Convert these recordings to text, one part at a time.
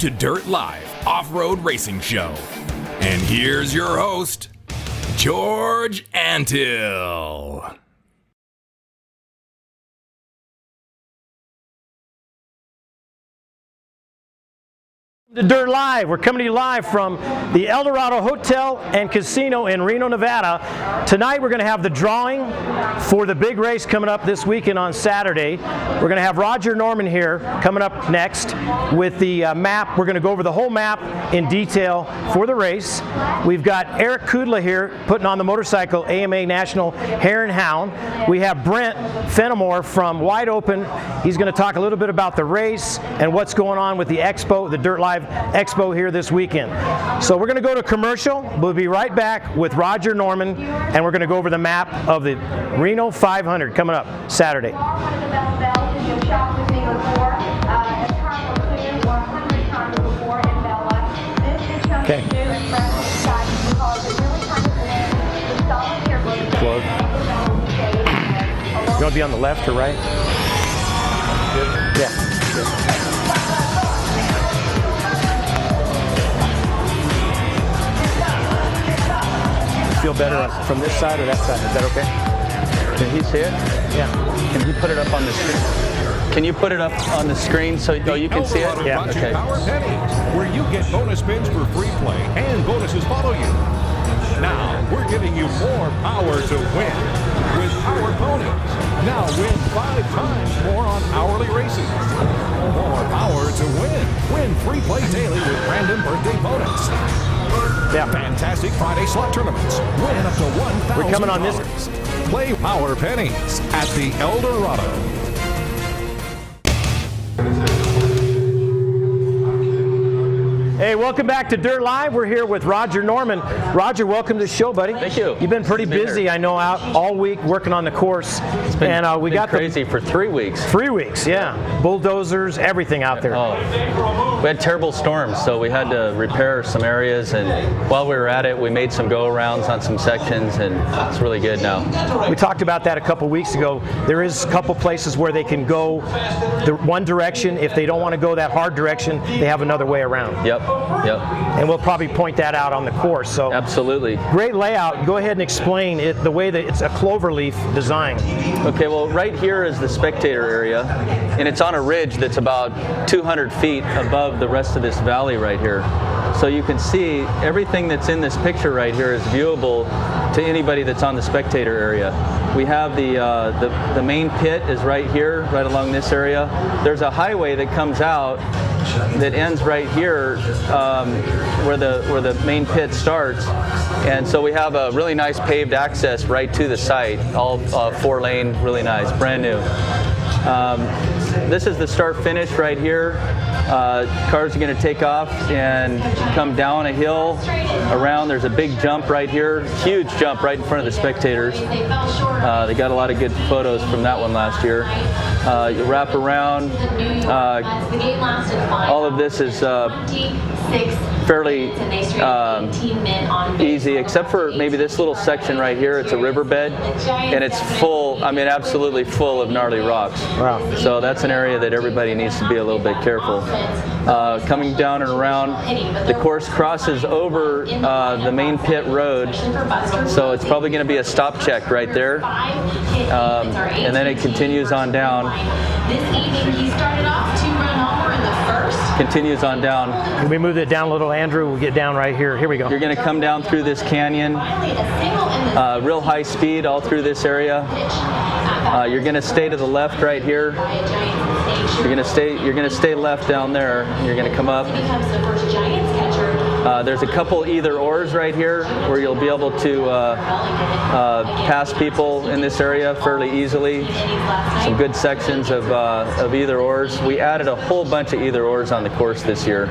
to Dirt Live Off-Road Racing Show. And here's your host, George Antill. The Dirt Live. We're coming to you live from the Eldorado Hotel and Casino in Reno, Nevada. Tonight we're going to have the drawing for the big race coming up this weekend on Saturday. We're going to have Roger Norman here coming up next with the map. We're going to go over the whole map in detail for the race. We've got Eric Kudla here putting on the motorcycle AMA National Hare and Hound. We have Brent Fenimore from Wide Open. He's going to talk a little bit about the race and what's going on with the expo, the Dirt Live Expo here this weekend. So we're going to go to commercial. We'll be right back with Roger Norman, and we're going to go over the map of the Reno 500 coming up Saturday. Okay. Plug. You want to be on the left or right? Yeah. Feel better from this side or that side? Is that okay? Can he see it? Yeah. Can he put it up on the screen? Can you put it up on the screen so you can see it? Yeah. Okay. Power Pennies, where you get bonus spins for free play and bonuses follow you. Now we're giving you more power to win with Power Ponies. Now win 5 times more on hourly races. More power to win. Win free play daily with random birthday bonus. Yeah. Fantastic Friday slot tournaments. Win up to $1,000. We're coming on this. Play Power Pennies at the Eldorado. Hey, welcome back to Dirt Live. We're here with Roger Norman. Roger, welcome to the show, buddy. Thank you. You've been pretty busy, I know, out all week working on the course. It's been, and we got crazy for 3 weeks. 3 weeks, yeah. Bulldozers, everything out there. Oh, we had terrible storms, so we had to repair some areas, and while we were at it, we made some go-arounds on some sections, and it's really good now. We talked about that a couple weeks ago. There is a couple places where they can go the one direction. If they don't want to go that hard direction, they have another way around. Yep. And we'll probably point that out on the course. So absolutely. Great layout. Go ahead and explain it the way that it's a cloverleaf design. Okay, well, right here is the spectator area, and it's on a ridge that's about 200 feet above the rest of this valley right here. So you can see everything that's in this picture right here is viewable to anybody that's on the spectator area. We have the main pit is right here, right along this area. There's a highway that comes out that ends right here where the main pit starts, and so we have a really nice paved access right to the site, all 4-lane, really nice, brand new. This is the start finish right here. Cars are going to take off and come down a hill around. There's a big jump right here, huge jump right in front of the spectators. They got a lot of good photos from that one last year. You wrap around. All of this is fairly easy, except for maybe this little section right here. It's a riverbed, and it's full, I mean absolutely full of gnarly rocks. Wow. So that's an area that everybody needs to be a little bit careful. Coming down and around, the course crosses over the main pit road, so it's probably going to be a stop check right there, and then it continues on down. This evening he started off 2 run over in the first. Continues on down. Can we move it down a little, Andrew? We'll get down right here. Here we go. You're going to come down through this canyon, real high speed all through this area. You're going to stay to the left right here. You're going to stay left down there. You're going to come up. There's a couple either ors right here where you'll be able to pass people in this area fairly easily. Some good sections of either ors. We added a whole bunch of either ors on the course this year.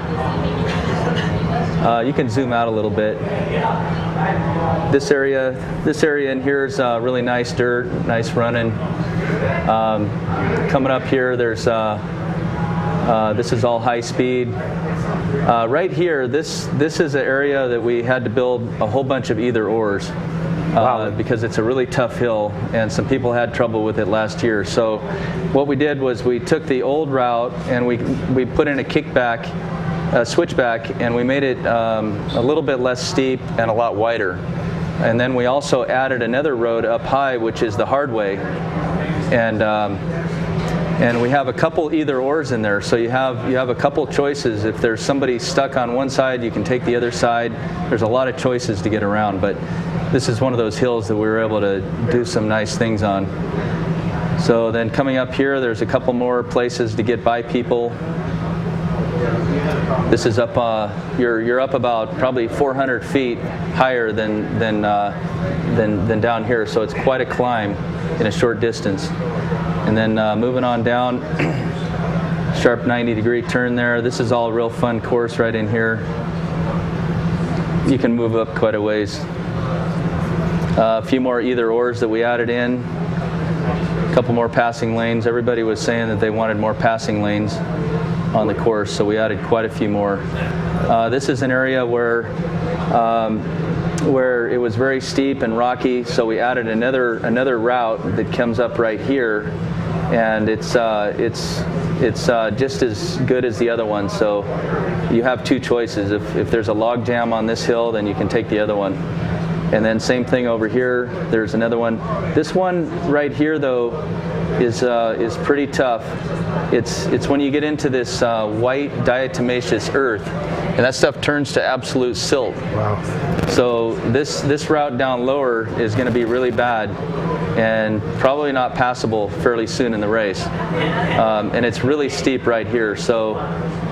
You can zoom out a little bit. This area in here is really nice dirt, nice running. Coming up here, there's this is all high speed. Right here, this is an area that we had to build a whole bunch of either ors. Because it's a really tough hill, and some people had trouble with it last year. So what we did was we took the old route and we put in a kickback switchback, and we made it a little bit less steep and a lot wider. And then we also added another road up high, which is the hard way. And we have a couple either ors in there, so you have a couple choices. If there's somebody stuck on one side, you can take the other side. There's a lot of choices to get around, but this is one of those hills that we were able to do some nice things on. So then coming up here, there's a couple more places to get by people. This is up, you're up about probably 400 feet higher than down here, so it's quite a climb in a short distance. And then moving on down, sharp 90-degree turn there. This is all a real fun course right in here. You can move up quite a ways. A few more either ors that we added in. A couple more passing lanes. Everybody was saying that they wanted more passing lanes on the course, so we added quite a few more. This is an area where it was very steep and rocky, so we added another route that comes up right here, and it's just as good as the other one. So you have two choices. If there's a log jam on this hill, then you can take the other one. And then same thing over here. There's another one. This one right here, though, is pretty tough. It's when you get into this white diatomaceous earth, and that stuff turns to absolute silt. Wow. So this route down lower is going to be really bad and probably not passable fairly soon in the race. And it's really steep right here. So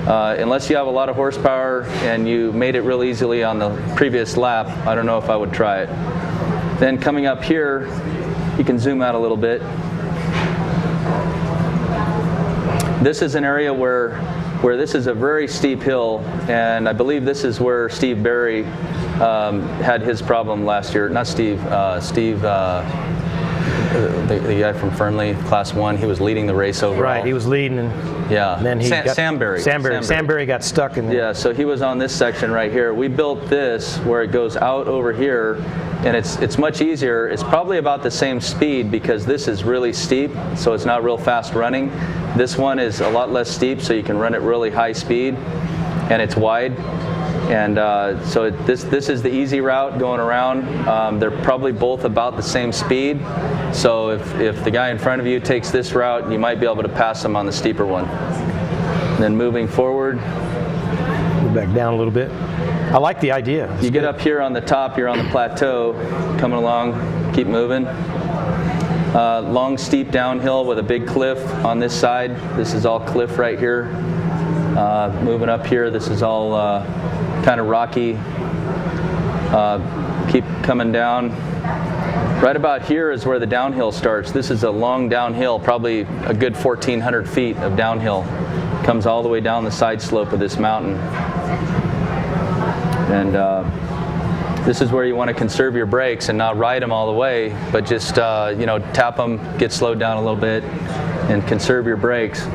unless you have a lot of horsepower and you made it real easily on the previous lap, I don't know if I would try it. Then coming up here, you can zoom out a little bit. This is an area where this is a very steep hill, and I believe this is where Steve Berry had his problem last year. Not Steve, the guy from Fernley, Class 1. He was leading the race overall. Right, he was leading, and yeah. then Sam Berry. Sam Berry got stuck in there. Yeah, so he was on this section right here. We built this where it goes out over here, and it's much easier. It's probably about the same speed because this is really steep, so it's not real fast running. This one is a lot less steep, so you can run it really high speed, and it's wide. And so this is the easy route going around. They're probably both about the same speed. So if the guy in front of you takes this route, you might be able to pass him on the steeper one. And then moving forward. Move back down a little bit. I like the idea. You get up here on the top, you're on the plateau, coming along, keep moving. Long steep downhill with a big cliff on this side. This is all cliff right here. Moving up here, this is all kind of rocky. Keep coming down. Right about here is where the downhill starts. This is a long downhill, probably a good 1,400 feet of downhill. Comes all the way down the side slope of this mountain. And this is where you want to conserve your brakes and not ride them all the way, but just tap them, get slowed down a little bit, and conserve your brakes.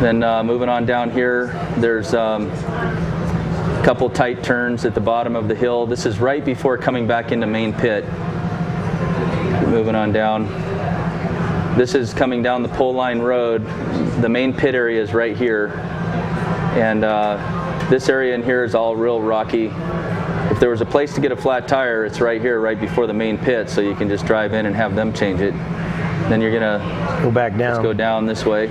Then moving on down here, there's a couple tight turns at the bottom of the hill. This is right before coming back into main pit. Moving on down. This is coming down the pole line road. The main pit area is right here. And this area in here is all real rocky. If there was a place to get a flat tire, it's right here, right before the main pit, so you can just drive in and have them change it. Then you're gonna go back down. Just go down this way.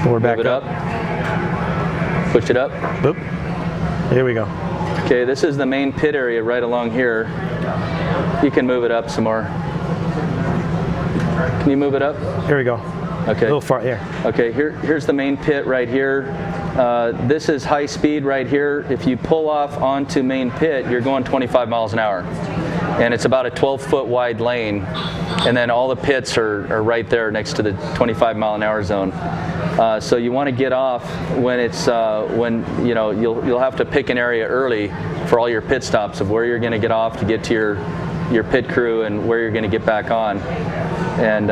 We're back Move it up. Push it up. Boop. Here we go. Okay, this is the main pit area right along here. You can move it up some more. Can you move it up? Here we go. Okay. A little far, here. Okay, here's the main pit right here. This is high speed right here. If you pull off onto main pit, you're going 25 miles an hour. And it's about a 12-foot wide lane. And then all the pits are right there next to the 25 mile an hour zone. So you want to get off when it's you'll have to pick an area early for all your pit stops of where you're going to get off to get to your pit crew and where you're going to get back on, and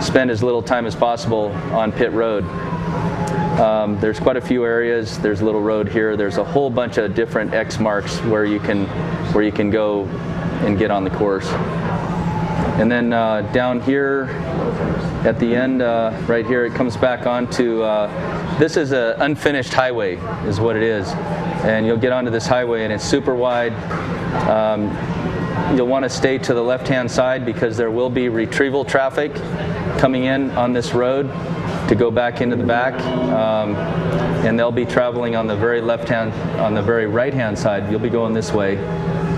spend as little time as possible on pit road. There's quite a few areas. There's a little road here. There's a whole bunch of different X marks where you can go and get on the course. And then down here at the end, right here, it comes back onto, this is an unfinished highway is what it is. And you'll get onto this highway and it's super wide. You'll want to stay to the left-hand side because there will be retrieval traffic coming in on this road to go back into the back. And they'll be traveling on the very right-hand side. You'll be going this way.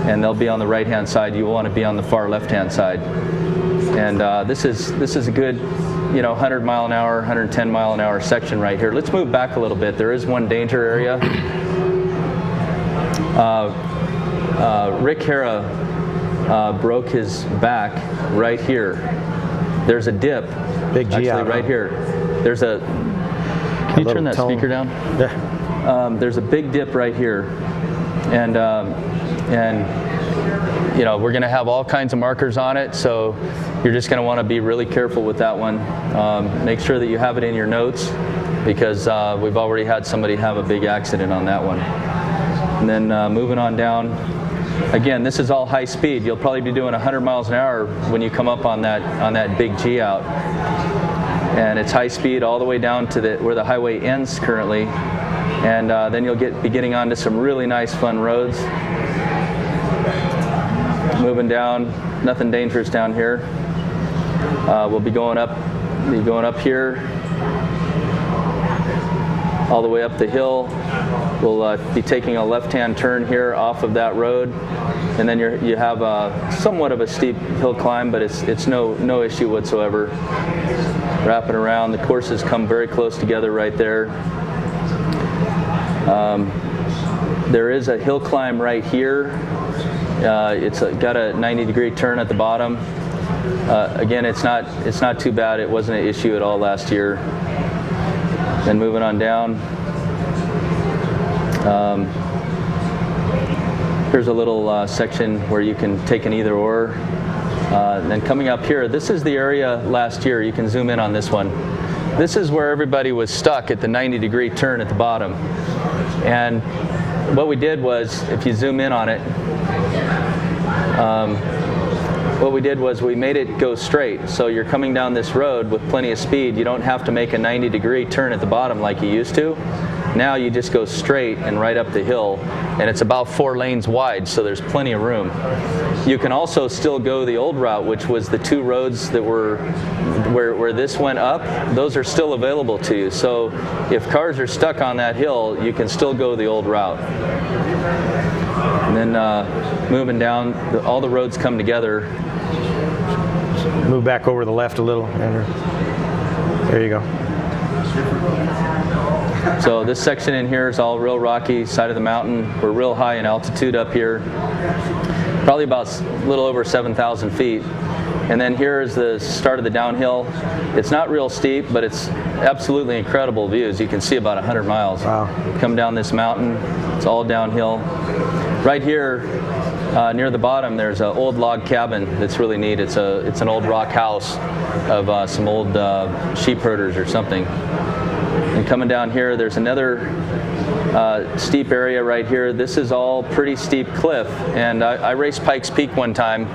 And they'll be on the right-hand side. You want to be on the far left-hand side. And this is a good, 100 mile an hour, 110 mile an hour section right here. Let's move back a little bit. There is one danger area. Rick Hara broke his back right here. There's a dip. Big G actually out, right here. There's a. Can you turn that speaker down? Yeah. There's a big dip right here, and we're going to have all kinds of markers on it, so you're just going to want to be really careful with that one. Make sure that you have it in your notes because we've already had somebody have a big accident on that one. And then moving on down, again, this is all high speed. You'll probably be doing 100 miles an hour when you come up on that big G out. And it's high speed all the way down to where the highway ends currently. And then you'll be getting onto some really nice fun roads. Moving down, nothing dangerous down here. We'll be going up here, all the way up the hill. We'll be taking a left-hand turn here off of that road, and then you have somewhat of a steep hill climb, but it's no issue whatsoever. Wrapping around, the courses come very close together right there. There is a hill climb right here. It's got a 90-degree turn at the bottom. Again, it's not too bad. It wasn't an issue at all last year. Then moving on down. Here's a little section where you can take an either or. Then coming up here, this is the area last year. You can zoom in on this one. This is where everybody was stuck at the 90-degree turn at the bottom. And what we did was, if you zoom in on it, what we did was we made it go straight. So you're coming down this road with plenty of speed. You don't have to make a 90-degree turn at the bottom like you used to. Now you just go straight and right up the hill, and it's about 4 lanes wide, so there's plenty of room. You can also still go the old route, which was the 2 roads that were where this went up. Those are still available to you. So if cars are stuck on that hill, you can still go the old route. And then moving down, all the roads come together. Move back over to the left a little, Andrew. There you go. So this section in here is all real rocky, side of the mountain. We're real high in altitude up here, probably about a little over 7,000 feet. And then here is the start of the downhill. It's not real steep, but it's absolutely incredible views. You can see about 100 miles. Wow. Come down this mountain, it's all downhill. Right here, near the bottom, there's an old log cabin that's really neat. It's an old rock house of some old sheep herders or something. And coming down here, there's another steep area right here. This is all pretty steep cliff. And I raced Pikes Peak one time,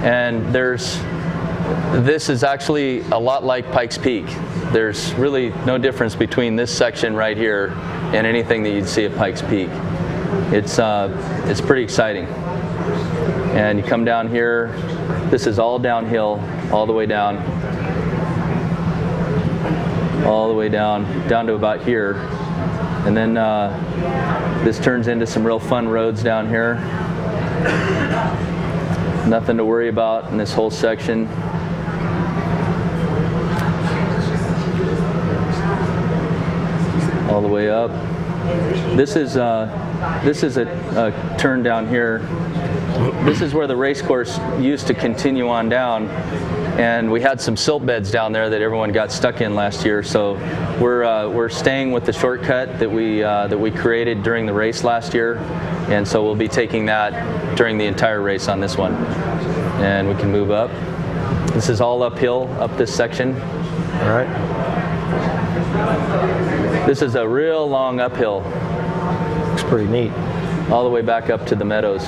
and this is actually a lot like Pikes Peak. There's really no difference between this section right here and anything that you'd see at Pikes Peak. It's pretty exciting. And you come down here, this is all downhill, all the way down. All the way down to about here. And then this turns into some real fun roads down here. Nothing to worry about in this whole section. All the way up. This is a turn down here. This is where the race course used to continue on down, and we had some silt beds down there that everyone got stuck in last year. So we're staying with the shortcut that we created during the race last year, and so we'll be taking that during the entire race on this one. And we can move up. This is all uphill up this section. All right. This is a real long uphill. Looks pretty neat. All the way back up to the meadows.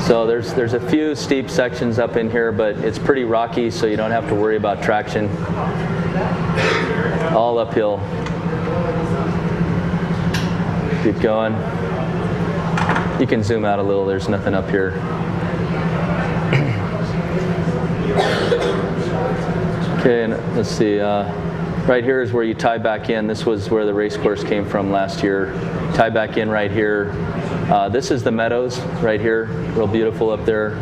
So there's a few steep sections up in here, but it's pretty rocky, so you don't have to worry about traction. All uphill. Keep going. You can zoom out a little, there's nothing up here. Okay, and let's see, right here is where you tie back in. This was where the race course came from last year. Tie back in right here. This is the meadows right here, real beautiful up there.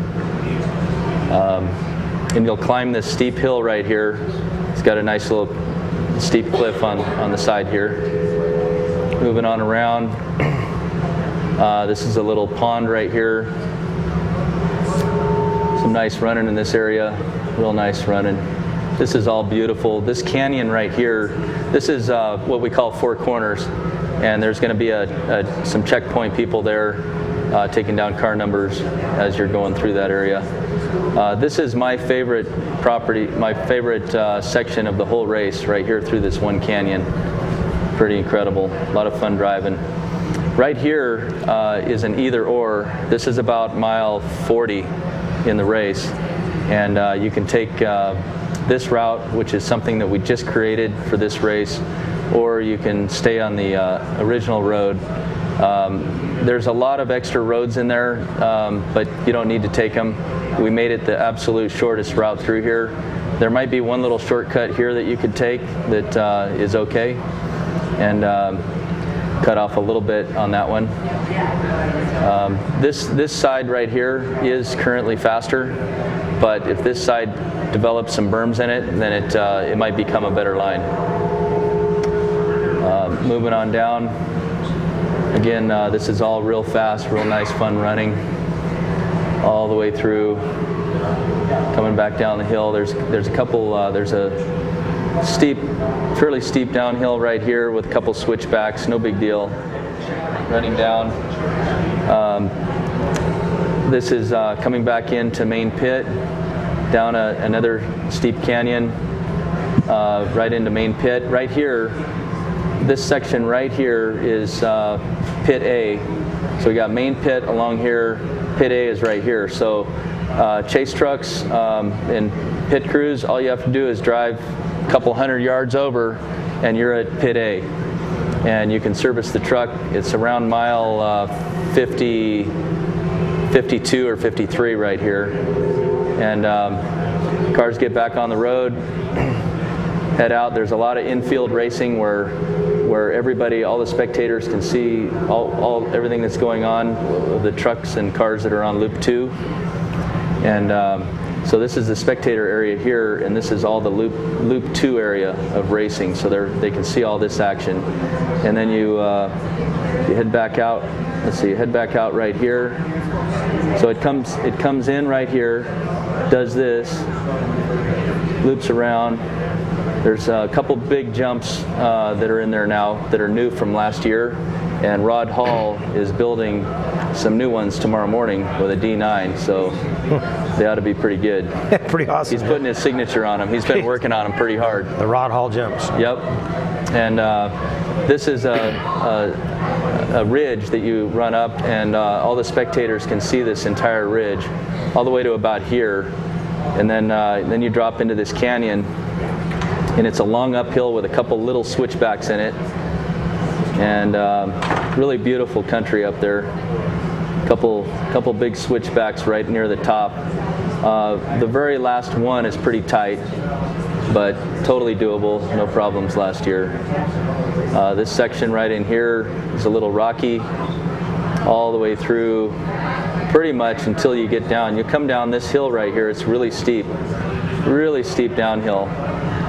And you'll climb this steep hill right here. It's got a nice little steep cliff on the side here. Moving on around. This is a little pond right here. Some nice running in this area, real nice running. This is all beautiful. This canyon right here, this is what we call Four Corners, and there's going to be some checkpoint people there taking down car numbers as you're going through that area. This is my favorite property, my favorite section of the whole race right here through this one canyon. Pretty incredible, a lot of fun driving. Right here is an either or. This is about mile 40 in the race, and you can take this route, which is something that we just created for this race, or you can stay on the original road. There's a lot of extra roads in there, but you don't need to take them. We made it the absolute shortest route through here. There might be one little shortcut here that you could take that is okay, and cut off a little bit on that one. This side right here is currently faster, but if this side develops some berms in it, then it might become a better line. Moving on down. Again, this is all real fast, real nice fun running. All the way through. Coming back down the hill. There's a couple. There's a fairly steep downhill right here with a couple switchbacks. No big deal. Running down. This is coming back into main pit. Down another steep canyon, right into main pit. Right here, this section right here is pit A. So we got main pit along here, pit A is right here. So chase trucks and pit crews, all you have to do is drive a couple 100 yards over and you're at pit A. And you can service the truck. It's around mile 50, 52 or 53 right here. And cars get back on the road, head out. There's a lot of infield racing where everybody, all the spectators can see everything that's going on, the trucks and cars that are on Loop 2. And so this is the spectator area here, and this is all the Loop 2 area of racing, so they can see all this action. And then you head back out. Let's see, head back out right here. So it comes in right here, does this, loops around. There's a couple big jumps that are in there now that are new from last year, and Rod Hall is building some new ones tomorrow morning with a D9, so they ought to be pretty good. Pretty awesome. He's putting his signature on them. He's been working on them pretty hard. The Rod Hall jumps. Yep. And this is a ridge that you run up, and all the spectators can see this entire ridge all the way to about here, and then you drop into this canyon, and it's a long uphill with a couple little switchbacks in it, and really beautiful country up there. Couple big switchbacks right near the top. The very last one is pretty tight, but totally doable, no problems last year. This section right in here is a little rocky, all the way through pretty much until you get down. You come down this hill right here, it's really steep downhill,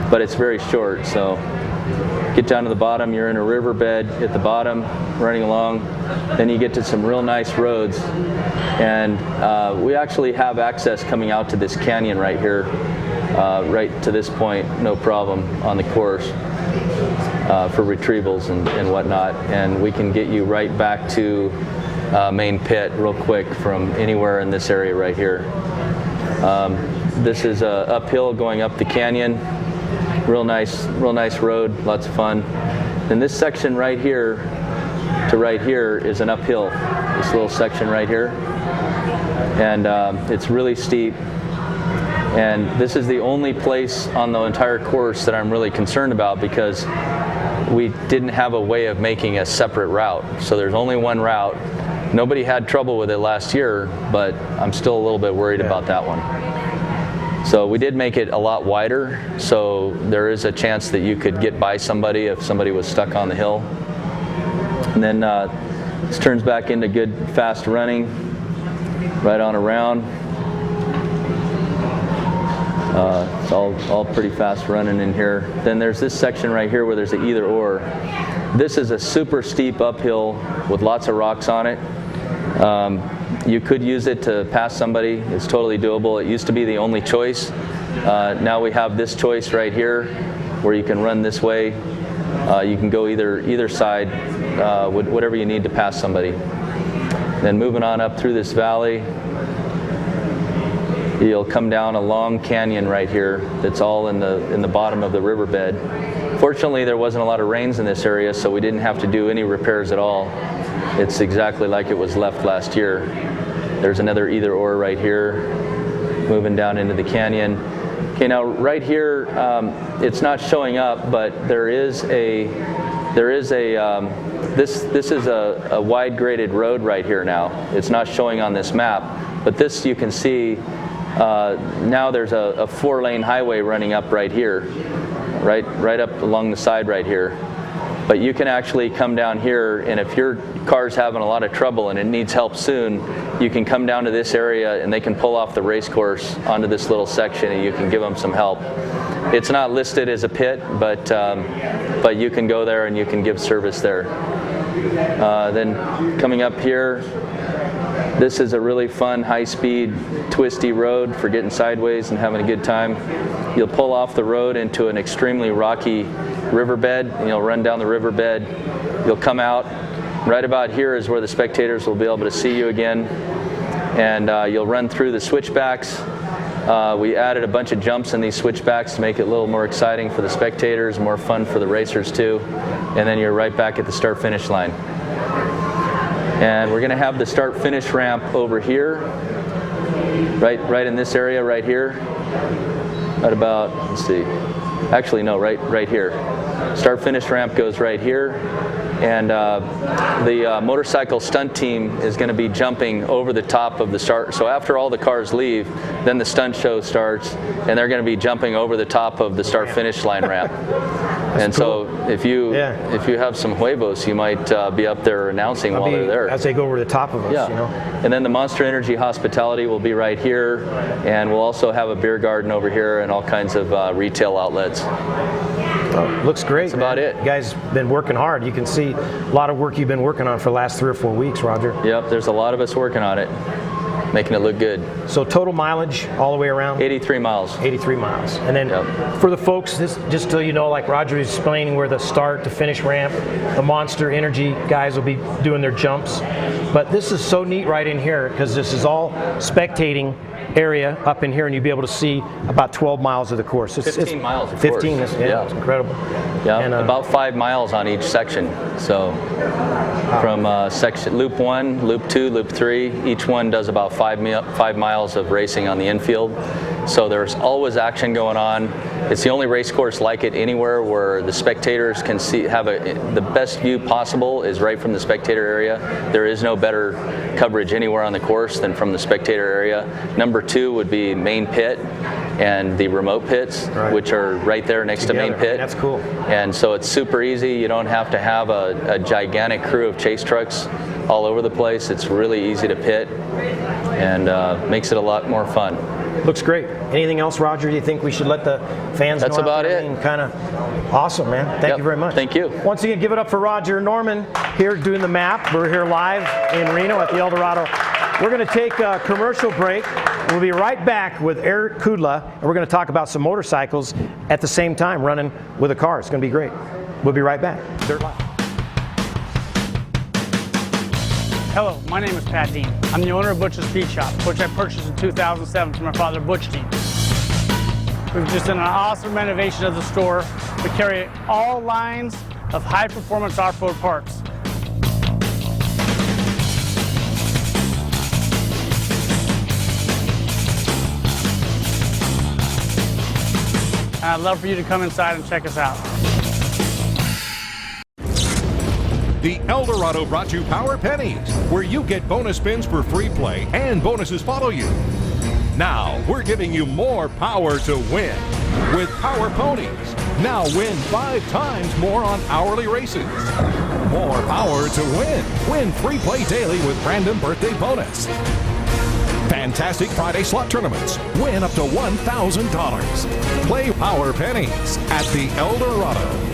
but it's very short. So get down to the bottom, you're in a riverbed at the bottom, running along. Then you get to some real nice roads, and we actually have access coming out to this canyon right here, right to this point, no problem on the course for retrievals and whatnot. And we can get you right back to main pit real quick from anywhere in this area right here. This is uphill going up the canyon. Real nice road, lots of fun. And this section right here to right here is an uphill. This little section right here. and it's really steep. And this is the only place on the entire course that I'm really concerned about, because we didn't have a way of making a separate route. So there's only one route. Nobody had trouble with it last year, but I'm still a little bit worried about that one. So we did make it a lot wider, so there is a chance that you could get by somebody if somebody was stuck on the hill. And then this turns back into good fast running, right on around. It's all pretty fast running in here. Then there's this section right here where there's an either or. This is a super steep uphill with lots of rocks on it. You could use it to pass somebody. It's totally doable. It used to be the only choice. Now we have this choice right here where you can run this way. You can go either side, whatever you need to pass somebody. Then moving on up through this valley, you'll come down a long canyon right here that's all in the bottom of the riverbed. Fortunately, there wasn't a lot of rains in this area, so we didn't have to do any repairs at all. It's exactly like it was left last year. There's another either or right here, moving down into the canyon. Okay, now right here, it's not showing up, but this is a wide graded road right here now. It's not showing on this map, but this you can see. Now there's a 4-lane highway running up right here, right up along the side right here. But you can actually come down here, and if your car's having a lot of trouble and it needs help soon, you can come down to this area and they can pull off the race course onto this little section and you can give them some help. It's not listed as a pit, but you can go there and you can give service there. Then coming up here, this is a really fun, high-speed, twisty road for getting sideways and having a good time. You'll pull off the road into an extremely rocky riverbed, and you'll run down the riverbed. You'll come out. Right about here is where the spectators will be able to see you again. And you'll run through the switchbacks. We added a bunch of jumps in these switchbacks to make it a little more exciting for the spectators, more fun for the racers too. And then you're right back at the start-finish line. And we're going to have the start-finish ramp over here, right in this area right here. At about, let's see, actually no, right here. Start-finish ramp goes right here, and the motorcycle stunt team is going to be jumping over the top of the start. So after all the cars leave, then the stunt show starts, and they're going to be jumping over the top of the start-finish line ramp. And cool. So if you have some huevos, you might be up there announcing while they're there. As they go over the top of us, yeah. You know. And then the Monster Energy Hospitality will be right here, and we'll also have a beer garden over here and all kinds of retail outlets. Oh, looks great. That's about it. You guys been working hard. You can see a lot of work you've been working on for the last 3 or 4 weeks, Roger. Yep, there's a lot of us working on it, making it look good. So total mileage all the way around? 83 miles. 83 miles. And then for the folks, just so you know, like Roger is explaining where the start to finish ramp, the Monster Energy guys will be doing their jumps. But this is so neat right in here because this is all spectating area up in here, and you'll be able to see about 12 miles of the course. 15 miles of 15, course. Yeah, it's incredible. Yeah, and, about 5 miles on each section. So from section loop 1, loop 2, loop 3, each one does about 5 miles of racing on the infield. So there's always action going on. It's the only race course like it anywhere where the spectators can the best view possible is right from the spectator area. There is no better coverage anywhere on the course than from the spectator area. Number 2 would be main pit and the remote pits, which are right there next to main pit. That's cool. And so it's super easy. You don't have to have a gigantic crew of chase trucks all over the place. It's really easy to pit and makes it a lot more fun. Looks great. Anything else, Roger, do you think we should let the fans know? That's about it. Kind of awesome, man. Thank you very much. Thank you. Once again, give it up for Roger Norman here doing the map. We're here live in Reno at the Eldorado. We're going to take a commercial break. We'll be right back with Eric Kudla, and we're going to talk about some motorcycles at the same time running with a car. It's going to be great. We'll be right back. Dirt Live. Hello, my name is Pat Dean. I'm the owner of Butch's Speed Shop, which I purchased in 2007 from my father, Butch Dean. We've just done an awesome renovation of the store. We carry all lines of high-performance off-road parts. and I'd love for you to come inside and check us out. The Eldorado brought you Power Pennies, where you get bonus spins for free play and bonuses follow you. Now, we're giving you more power to win with Power Ponies. Now win 5 times more on hourly races. More power to win. Win free play daily with random birthday bonus. Fantastic Friday slot tournaments. Win up to $1,000. Play Power Pennies at the Eldorado.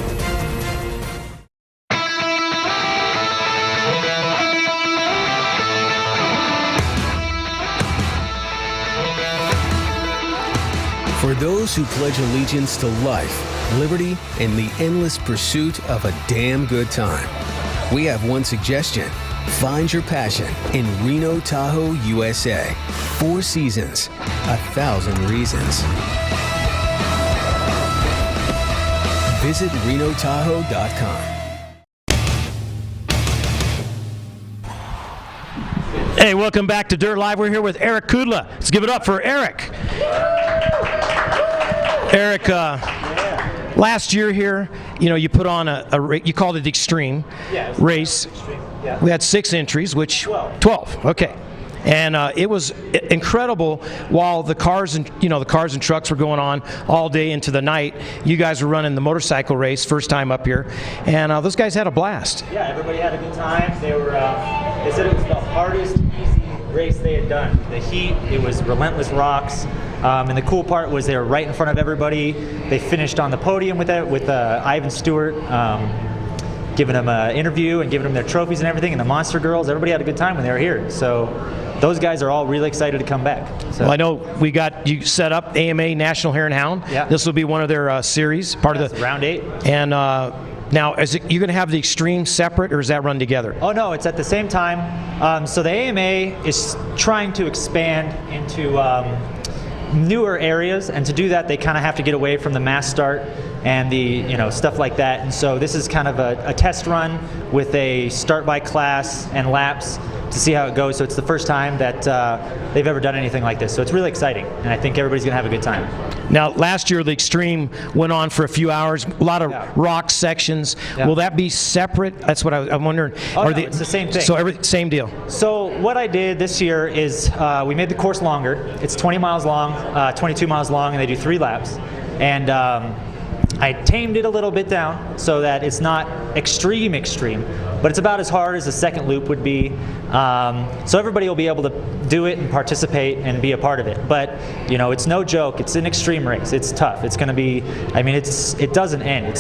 For those who pledge allegiance to life, liberty, and the endless pursuit of a damn good time, we have one suggestion. Find your passion in Reno, Tahoe, USA. 4 seasons, 1,000 reasons. Visit RenoTahoe.com. Hey, welcome back to Dirt Live. We're here with Eric Kudla. Let's give it up for Eric. Eric, last year here, you put on you called it Extreme race. Yeah. We had 6 entries, which 12. Okay, and it was incredible. While the cars and trucks were going on all day into the night, you guys were running the motorcycle race, first time up here, and those guys had a blast. Yeah, everybody had a good time. They were. They said it was the hardest, easy race they had done. The heat, it was relentless rocks. And the cool part was they were right in front of everybody. They finished on the podium with Ivan Stewart, giving them an interview and giving them their trophies and everything. And the Monster Girls, everybody had a good time when they were here. So those guys are all really excited to come back. So. Well, I know we got you set up AMA National Hare and Hound. Yeah. This will be one of their series, part of the round 8. And now, you going to have the Extreme separate, or is that run together? Oh no, it's at the same time. So the AMA is trying to expand into newer areas, and to do that they kind of have to get away from the mass start and the stuff like that. And so this is kind of a test run with a start by class and laps to see how it goes. So it's the first time that they've ever done anything like this. So it's really exciting, and I think everybody's going to have a good time. Now, last year the Extreme went on for a few hours, a lot of rock sections. Yeah. Will that be separate? That's what I'm wondering. Oh, no, it's the same thing. So same deal. So what I did this year is we made the course longer. It's 20 miles long, 22 miles long, and they do 3 laps. And I tamed it a little bit down so that it's not extreme, but it's about as hard as the second loop would be. So everybody will be able to do it and participate and be a part of it. But it's no joke. It's an extreme race. It's tough. It's going to be. I mean, it doesn't end.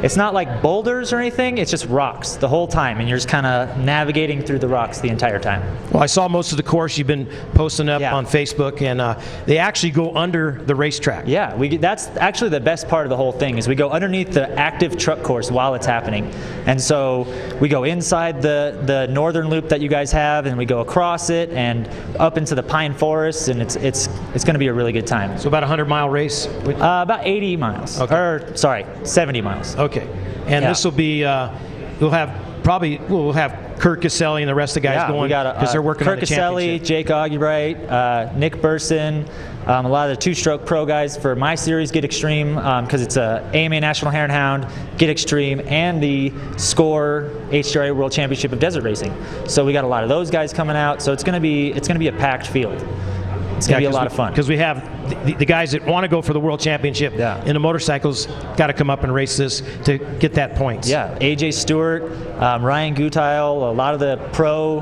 It's not like boulders or anything. It's just rocks the whole time, and you're just kind of navigating through the rocks the entire time. Well, I saw most of the course you've been posting up on Facebook, and they actually go under the racetrack. Yeah, that's actually the best part of the whole thing is we go underneath the active truck course while it's happening. And so we go inside the northern loop that you guys have, and we go across it and up into the pine forests, and it's going to be a really good time. So about a 100-mile race? About 80 miles. Okay. Or, sorry, 70 miles. Okay. And this will be, we'll have Kurt Caselli and the rest of the guys going because they're working on the championship. Kurt Caselli, Jake Augubright, Nick Burson, a lot of the 2-stroke pro guys for my series, Get Extreme, because it's a AMA National Hare and Hound, Get Extreme, and the SCORE HDRA World Championship of Desert Racing. So we got a lot of those guys coming out. So it's going to be a packed field. It's going to be a lot of fun. Because we have the guys that want to go for the World Championship in the motorcycles got to come up and race this to get that points. Yeah, AJ Stewart, Ryan Gutile, a lot of the pro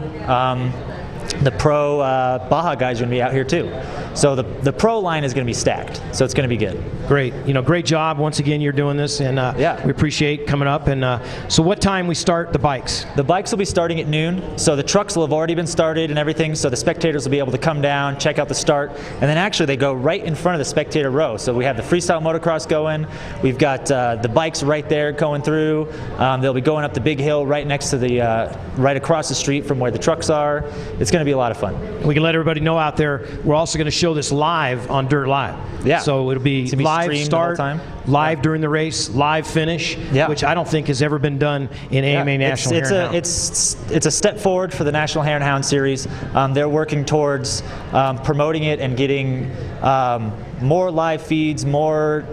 Baja guys are going to be out here too. So the pro line is going to be stacked. So it's going to be good. Great. Great job. Once again, you're doing this, and we appreciate coming up. And so what time we start the bikes? The bikes will be starting at noon. So the trucks will have already been started and everything. So the spectators will be able to come down, check out the start. And then actually they go right in front of the spectator row. So we have the freestyle motocross going. We've got the bikes right there going through. They'll be going up the big hill right next to right across the street from where the trucks are. It's going to be a lot of fun. We can let everybody know out there, we're also going to show this live on Dirt Live. Yeah. So it'll be live start, live during the race, live finish, which I don't think has ever been done in AMA National Hare and Hound. It's a step forward for the National Hare and Hound Series. They're working towards promoting it and getting more live feeds, more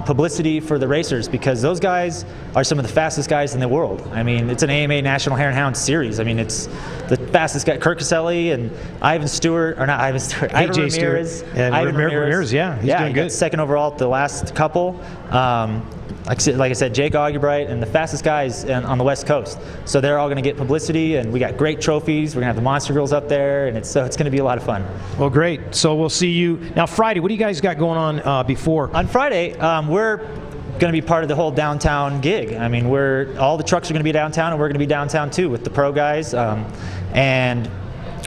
publicity for the racers, because those guys are some of the fastest guys in the world. I mean, it's an AMA National Hare and Hound series. I mean, it's the fastest guy, Kurt Caselli and Ivan Stewart, or not Ivan Stewart, Ivan Ramirez. And Ivan Ramirez, yeah, he's doing he good. got second overall at the last couple. Like I said, Jake Augubright, and the fastest guys on the West Coast. So they're all going to get publicity, and we got great trophies. We're going to have the Monster Girls up there, and it's going to be a lot of fun. Well, great. So we'll see you now Friday. What do you guys got going on before? On Friday, we're going to be part of the whole downtown gig. I mean, all the trucks are going to be downtown, and we're going to be downtown too with the pro guys. And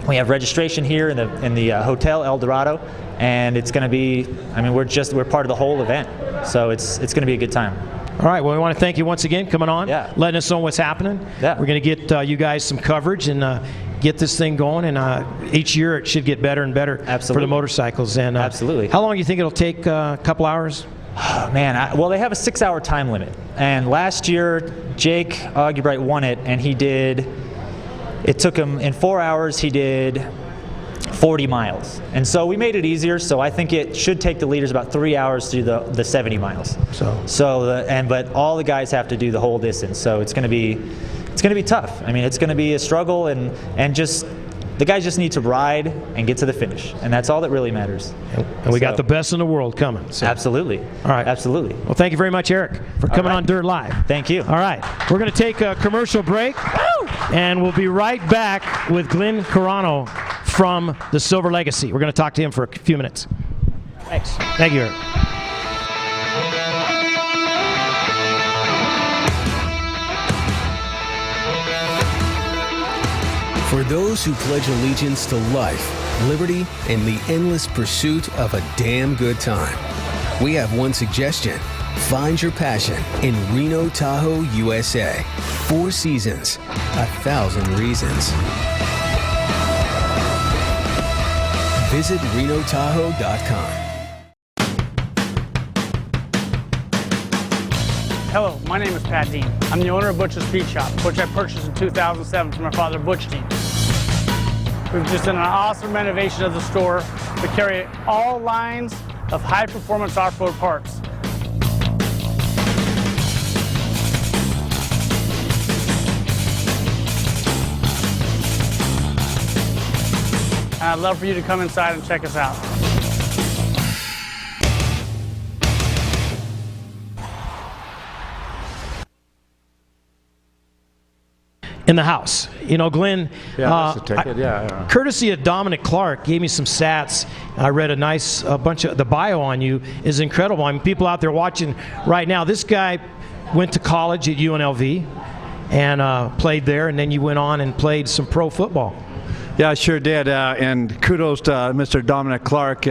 we have registration here in the Hotel Eldorado. And it's going to be, I mean, we're part of the whole event, so it's going to be a good time. All right, well, we want to thank you once again coming on, letting us know what's happening. Yeah. We're going to get you guys some coverage and get this thing going, and each year it should get better and better for the motorcycles. And Absolutely. How long do you think it'll take? A couple hours? Oh, man, well, they have a 6-hour time limit, and last year Jake Augubright won it, and it took him in 4 hours. He did 40 miles, and so we made it easier. So I think it should take the leaders about 3 hours to do the 70 miles. But all the guys have to do the whole distance, so it's going to be tough. I mean, it's going to be a struggle, and just the guys just need to ride and get to the finish, and that's all that really matters. And we got the best in the world coming. So. Absolutely. All right. Absolutely. Well, thank you very much, Eric, for coming on Dirt Live. Thank you. All right. We're going to take a commercial break, and we'll be right back with Glenn Carano from the Silver Legacy. We're going to talk to him for a few minutes. Thanks. Thank you, Eric. For those who pledge allegiance to life, liberty, and the endless pursuit of a damn good time, we have one suggestion. Find your passion in Reno, Tahoe, USA. 4 seasons, 1,000 reasons. Visit RenoTahoe.com. Hello, my name is Pat Dean. I'm the owner of Butch's Speed Shop, which I purchased in 2007 from my father, Butch Dean. We've just done an awesome renovation of the store to carry all lines of high-performance off-road parts. And I'd love for you to come inside and check us out. In the house. You know, Glenn, that's a ticket. Courtesy of Dominic Clark gave me some stats. I read a bunch of the bio on you is incredible. I mean, people out there watching right now, this guy went to college at UNLV and played there, and then you went on and played some pro football. Yeah, I sure did, and kudos to Mr. Dominic Clark.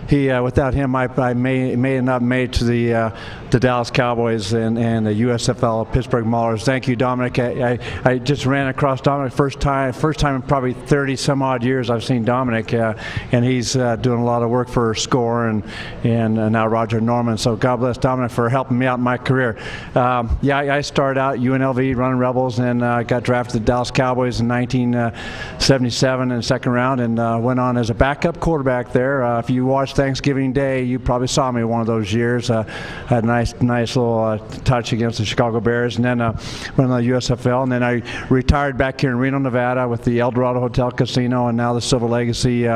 Without him, I may not made to the Dallas Cowboys and the USFL Pittsburgh Maulers. Thank you, Dominic. I just ran across Dominic first time in probably 30 some odd years I've seen Dominic, and he's doing a lot of work for SCORE and now Roger Norman. So God bless Dominic for helping me out in my career. I started out at UNLV running Rebels, and got drafted to the Dallas Cowboys in 1977. In the second round, and went on as a backup quarterback there. If you watched Thanksgiving Day, you probably saw me one of those years. Had a nice little touch against the Chicago Bears, and then went on the USFL, and then I retired back here in Reno, Nevada with the Eldorado Hotel Casino, and now the Silver Legacy.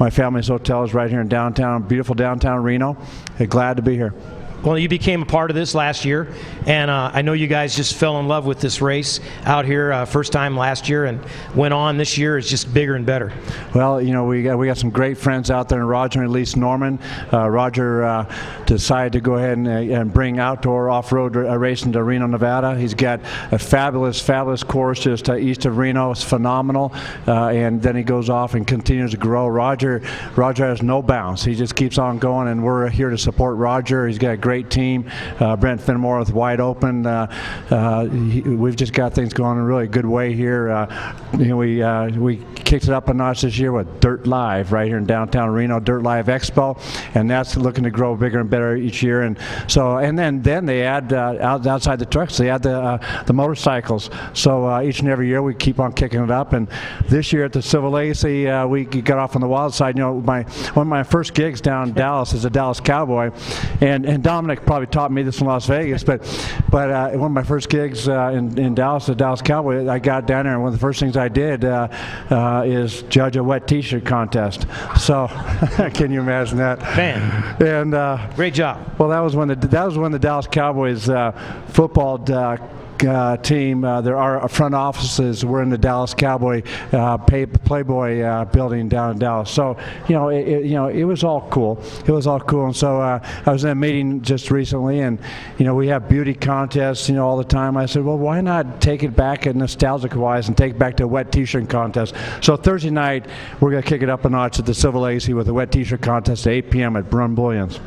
My family's hotel is right here in beautiful downtown Reno. Glad to be here. Well, you became a part of this last year, and I know you guys just fell in love with this race out here first time last year, and went on this year is just bigger and better. Well, you know, we got some great friends out there, and Roger and Elise Norman. Roger decided to go ahead and bring outdoor off-road racing to Reno, Nevada. He's got a fabulous course just east of Reno. It's phenomenal, and then he goes off and continues to grow. Roger has no bounds. He just keeps on going, and we're here to support Roger. He's got a great great team. Brent Finnemore with Wide Open. We've just got things going in a really good way here. We kicked it up a notch this year with Dirt Live right here in downtown Reno, Dirt Live Expo, and that's looking to grow bigger and better each year. And so, and then they add outside the trucks, they add the motorcycles. So each and every year we keep on kicking it up. And this year at the Silver Legacy, we got off on the wild side. One of my first gigs down in Dallas as a Dallas Cowboy, and Dominic probably taught me this in Las Vegas, but one of my first gigs in Dallas, the Dallas Cowboy, I got down there, and one of the first things I did is judge a wet T-shirt contest. So, can you imagine that? Man, and great job. Well, that was when the Dallas Cowboys football team. Our front offices were in the Dallas Cowboy Playboy building down in Dallas. So it was all cool. It was all cool. And so I was in a meeting just recently, and we have beauty contests all the time. I said, well, why not take it back and nostalgic wise and take it back to a wet T-shirt contest? So Thursday night we're going to kick it up a notch at the Silver Legacy with a wet T-shirt contest at 8 p.m. at Brun Bullions.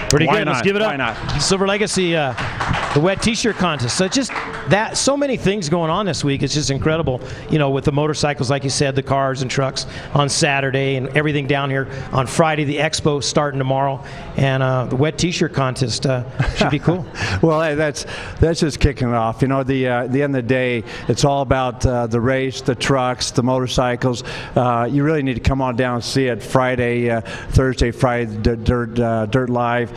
Pretty Why good. not? Let's give it up. Why not? Silver Legacy, the wet T-shirt contest. So just that, so many things going on this week. It's just incredible. With the motorcycles, like you said, the cars and trucks on Saturday, and everything down here on Friday. The expo starting tomorrow, and the wet T-shirt contest should be cool. Well, that's just kicking it off. At the end of the day, it's all about the race, the trucks, the motorcycles. You really need to come on down and see it. Thursday, Friday, Dirt Live.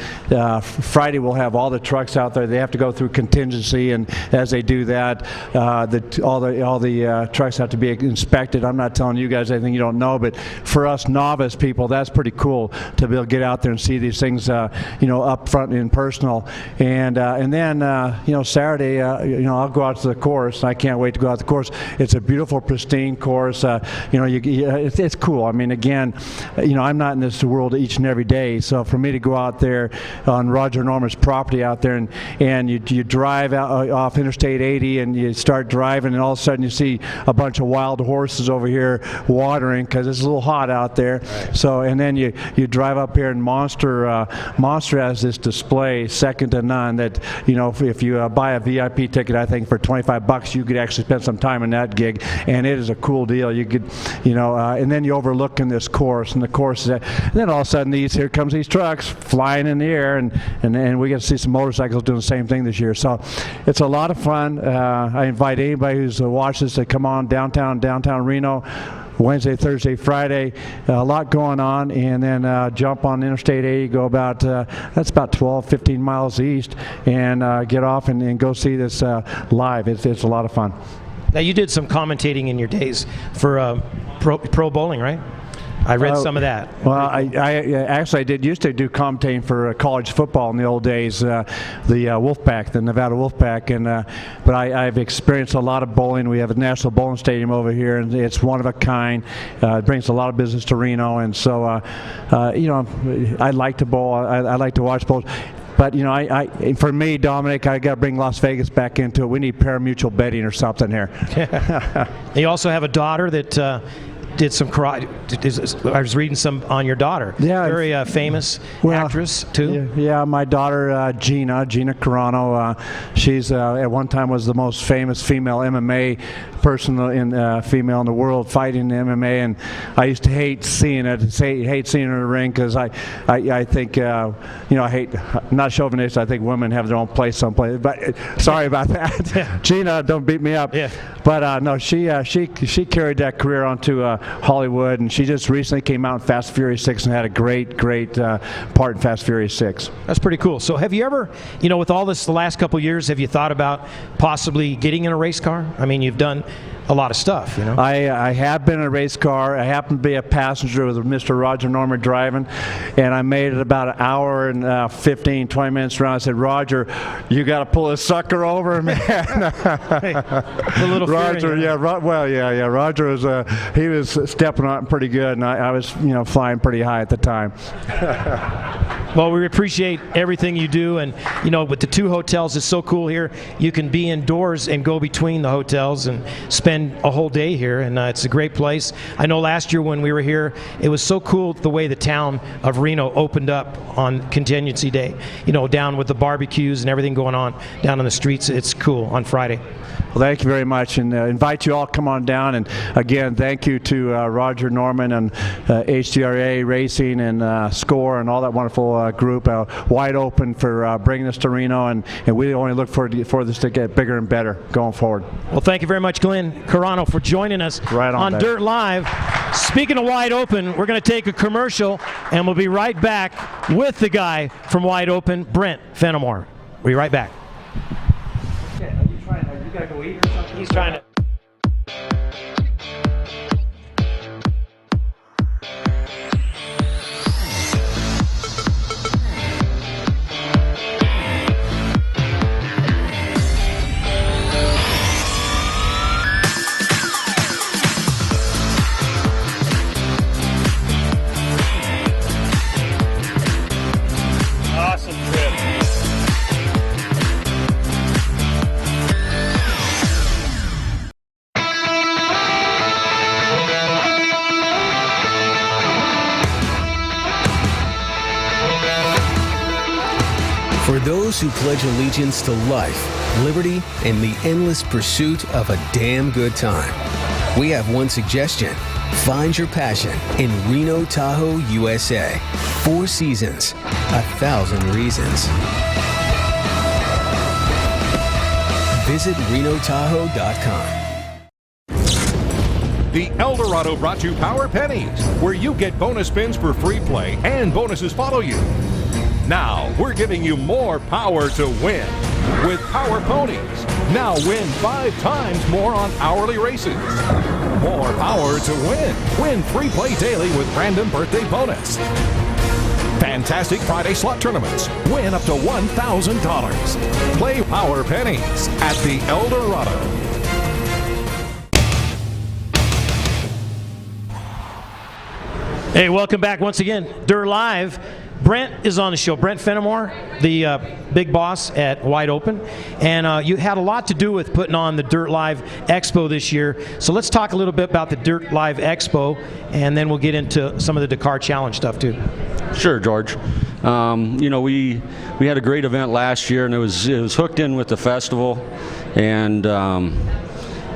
Friday we'll have all the trucks out there. They have to go through contingency, and as they do that, all the trucks have to be inspected. I'm not telling you guys anything you don't know, but for us novice people, that's pretty cool to be able to get out there and see these things, up front and personal. And then Saturday, I'll go out to the course. I can't wait to go out to the course. It's a beautiful, pristine course. It's cool. I mean, again, I'm not in this world each and every day, so for me to go out there on Roger Norman's property out there, and you drive out off Interstate 80, and you start driving, and all of a sudden you see a bunch of wild horses over here watering because it's a little hot out there. Right. So, and then you drive up here, and Monster has this display second to none that if you buy a VIP ticket, I think for $25 you could actually spend some time in that gig, and it is a cool deal. You could and then you overlook in this course, and the course is, and then all of a sudden here comes these trucks flying in the air, and we get to see some motorcycles doing the same thing this year. So it's a lot of fun. I invite anybody who's watched this to come on downtown Reno, Wednesday, Thursday, Friday. A lot going on, and then jump on Interstate 80, go about that's about 12-15 miles east, and get off and go see this live. It's a lot of fun. Now, you did some commentating in your days for pro bowling, right? I read some of that. Well, I actually used to do commentating for college football in the old days, the Wolfpack, the Nevada Wolfpack, and but I've experienced a lot of bowling. We have a National Bowling Stadium over here, and it's one of a kind. It brings a lot of business to Reno, and so I like to bowl. I like to watch bowls. But for me, Dominic, I got to bring Las Vegas back into it. We need pari-mutuel betting or something here. You also have a daughter that did some karate. I was reading some on your daughter. Yeah, very famous actress too. Yeah, my daughter Gina Carano. She's at one time was the most famous female MMA person female in the world fighting MMA, and I used to hate seeing it. Hate seeing her in the ring because I think I hate, not chauvinist. I think women have their own place someplace. But sorry about that. Gina, don't beat me up. Yeah. But no, she carried that career onto Hollywood, and she just recently came out in Fast and Furious 6 and had a great part in Fast and Furious 6. That's pretty cool. So have you ever, with all this the last couple years, have you thought about possibly getting in a race car? I mean, you've done a lot of stuff, I have been in a race car. I happened to be a passenger with Mr. Roger Norman driving, and I made it about an hour and 15-20 minutes around. I said, Roger, you got to pull this sucker over, man. A little Roger, fearing, Roger was he was stepping on it pretty good, and I was flying pretty high at the time. Well, we appreciate everything you do, and you know, with the 2 hotels, it's so cool here. You can be indoors and go between the hotels and spend a whole day here, and it's a great place. I know last year when we were here, it was so cool the way the town of Reno opened up on Contingency Day. You know, down with the barbecues and everything going on down on the streets. It's cool on Friday. Well, thank you very much, and invite you all to come on down. And again, thank you to Roger Norman and HDRA Racing and Score and all that wonderful group. Wide Open for bringing us to Reno, and we only look for this to get bigger and better going forward. Well, thank you very much, Glenn Carano, for joining us on Dirt Live. Speaking of Wide Open, we're going to take a commercial, and we'll be right back with the guy from Wide Open, Brent Fenimore. We'll be right back. You gotta go eat or something? He's trying to. Awesome trip. For those who pledge allegiance to life, liberty, and the endless pursuit of a damn good time, we have one suggestion. Find your passion in Reno, Tahoe, USA. 4 seasons, 1,000 reasons. Visit RenoTahoe.com. The Eldorado brought you Power Pennies, where you get bonus spins for free play and bonuses follow you. Now, we're giving you more power to win with Power Ponies. Now win 5 times more on hourly races. More power to win. Win free play daily with random birthday bonus. Fantastic Friday slot tournaments. Win up to $1,000. Play Power Pennies at the Eldorado. Hey, welcome back once again. Dirt Live. Brent is on the show. Brent Fenimore, the big boss at Wide Open. And you had a lot to do with putting on the Dirt Live Expo this year. So let's talk a little bit about the Dirt Live Expo, and then we'll get into some of the Dakar Challenge stuff too. Sure, George. You know, we had a great event last year, and it was hooked in with the festival, and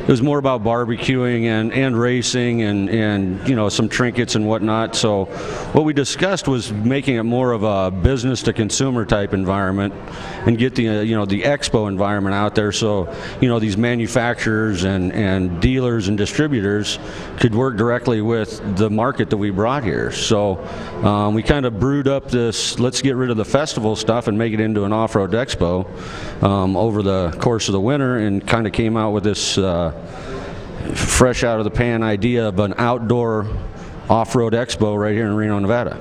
it was more about barbecuing and racing and you know, some trinkets and whatnot. So what we discussed was making it more of a business to consumer type environment and get the you know, the expo environment out there, so you know, these manufacturers and dealers and distributors could work directly with the market that we brought here. So we kind of brewed up this, let's get rid of the festival stuff and make it into an off-road expo over the course of the winter, and kind of came out with this fresh out of the pan idea of an outdoor off-road expo right here in Reno, Nevada.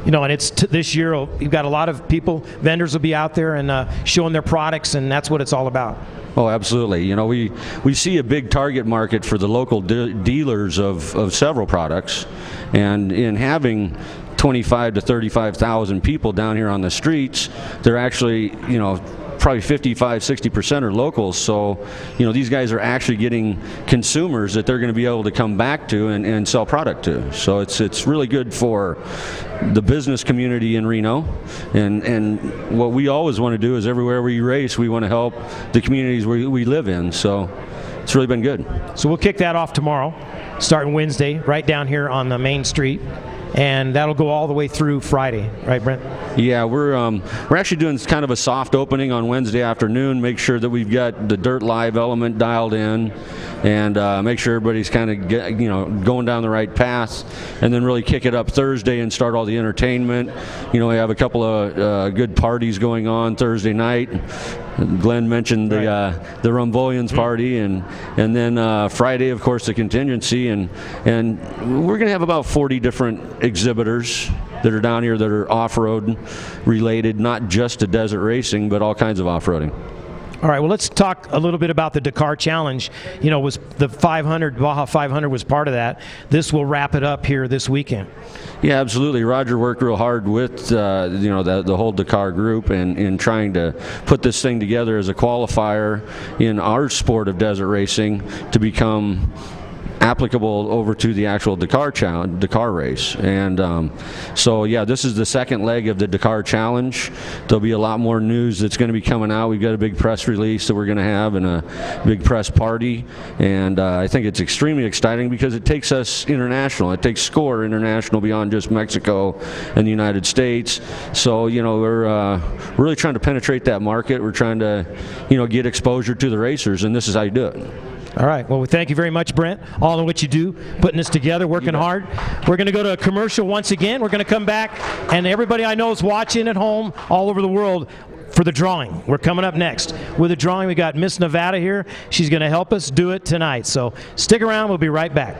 You know, and it's this year, you've got a lot of people, vendors will be out there and showing their products, and that's what it's all about. Oh, absolutely. You know, we see a big target market for the local dealers of several products, and in having 25 to 35,000 people down here on the streets, they're actually, you know, probably 55-60% are locals. So, you know, these guys are actually getting consumers that they're going to be able to come back to and sell product to. So it's really good for the business community in Reno. And what we always want to do is everywhere we race, we want to help the communities we live in. So it's really been good. So we'll kick that off tomorrow, starting Wednesday, right down here on the main street. And that'll go all the way through Friday, right, Brent? Yeah, we're actually doing kind of a soft opening on Wednesday afternoon. Make sure that we've got the Dirt Live element dialed in, and make sure everybody's kind of going down the right path, and then really kick it up Thursday and start all the entertainment. You know, we have a couple of good parties going on Thursday night. Glenn mentioned the Rumvolians party, and then Friday, of course, the contingency, and we're going to have about 40 different exhibitors that are down here that are off-road related, not just to desert racing, but all kinds of off-roading. All right, well, let's talk a little bit about the Dakar Challenge. You know, was the 500, Baja 500 was part of that. This will wrap it up here this weekend. Yeah, absolutely. Roger worked real hard with the whole Dakar group and in trying to put this thing together as a qualifier in our sport of desert racing to become applicable over to the actual Dakar race. And so yeah, this is the second leg of the Dakar Challenge. There'll be a lot more news that's going to be coming out. We've got a big press release that we're going to have and a big press party, and I think it's extremely exciting because it takes us international. It takes SCORE international beyond just Mexico and the United States. So we're really trying to penetrate that market. We're trying to get exposure to the racers, and this is how you do it. All right. Well, we thank you very much, Brent, all in what you do, putting this together, working hard. We're going to go to a commercial once again. We're going to come back, and everybody I know is watching at home all over the world for the drawing. We're coming up next. With the drawing, we got Miss Nevada here. She's going to help us do it tonight. So stick around. We'll be right back.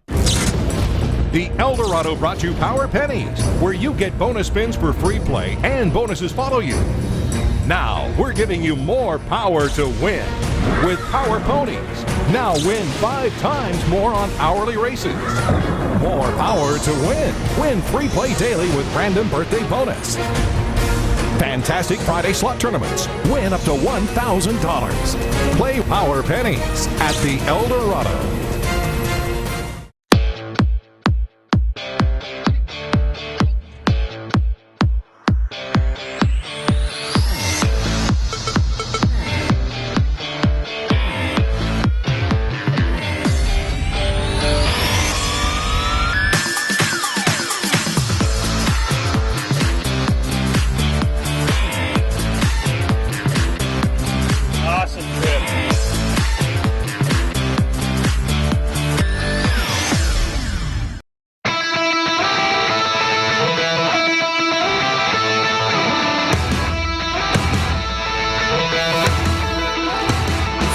The Eldorado brought you Power Pennies, where you get bonus spins for free play and bonuses follow you. Now, we're giving you more power to win with Power Ponies. Now win 5 times more on hourly races. More power to win. Win free play daily with random birthday bonus. Fantastic Friday slot tournaments. Win up to $1,000. Play Power Pennies at the Eldorado.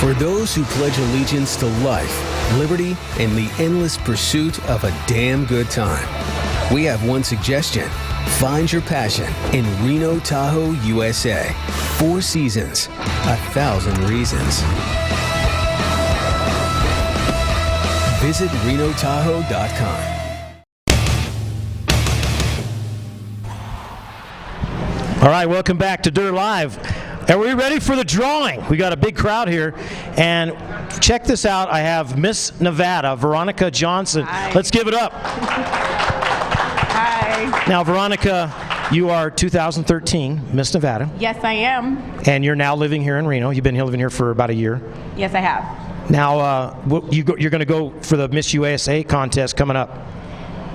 For those who pledge allegiance to life, liberty, and the endless pursuit of a damn good time, we have one suggestion. Find your passion in Reno, Tahoe, USA. 4 seasons, 1,000 reasons. Visit RenoTahoe.com. All right, welcome back to Dirt Live. Are we ready for the drawing? We got a big crowd here, and check this out. I have Miss Nevada, Veronica Johnson. Hi. Let's give it up. Hi. Now, Veronica, you are 2013 Miss Nevada, Yes, I am. and you're now living here in Reno. You've been living here for about a year. Yes, I have. Now, you're going to go for the Miss USA contest coming up.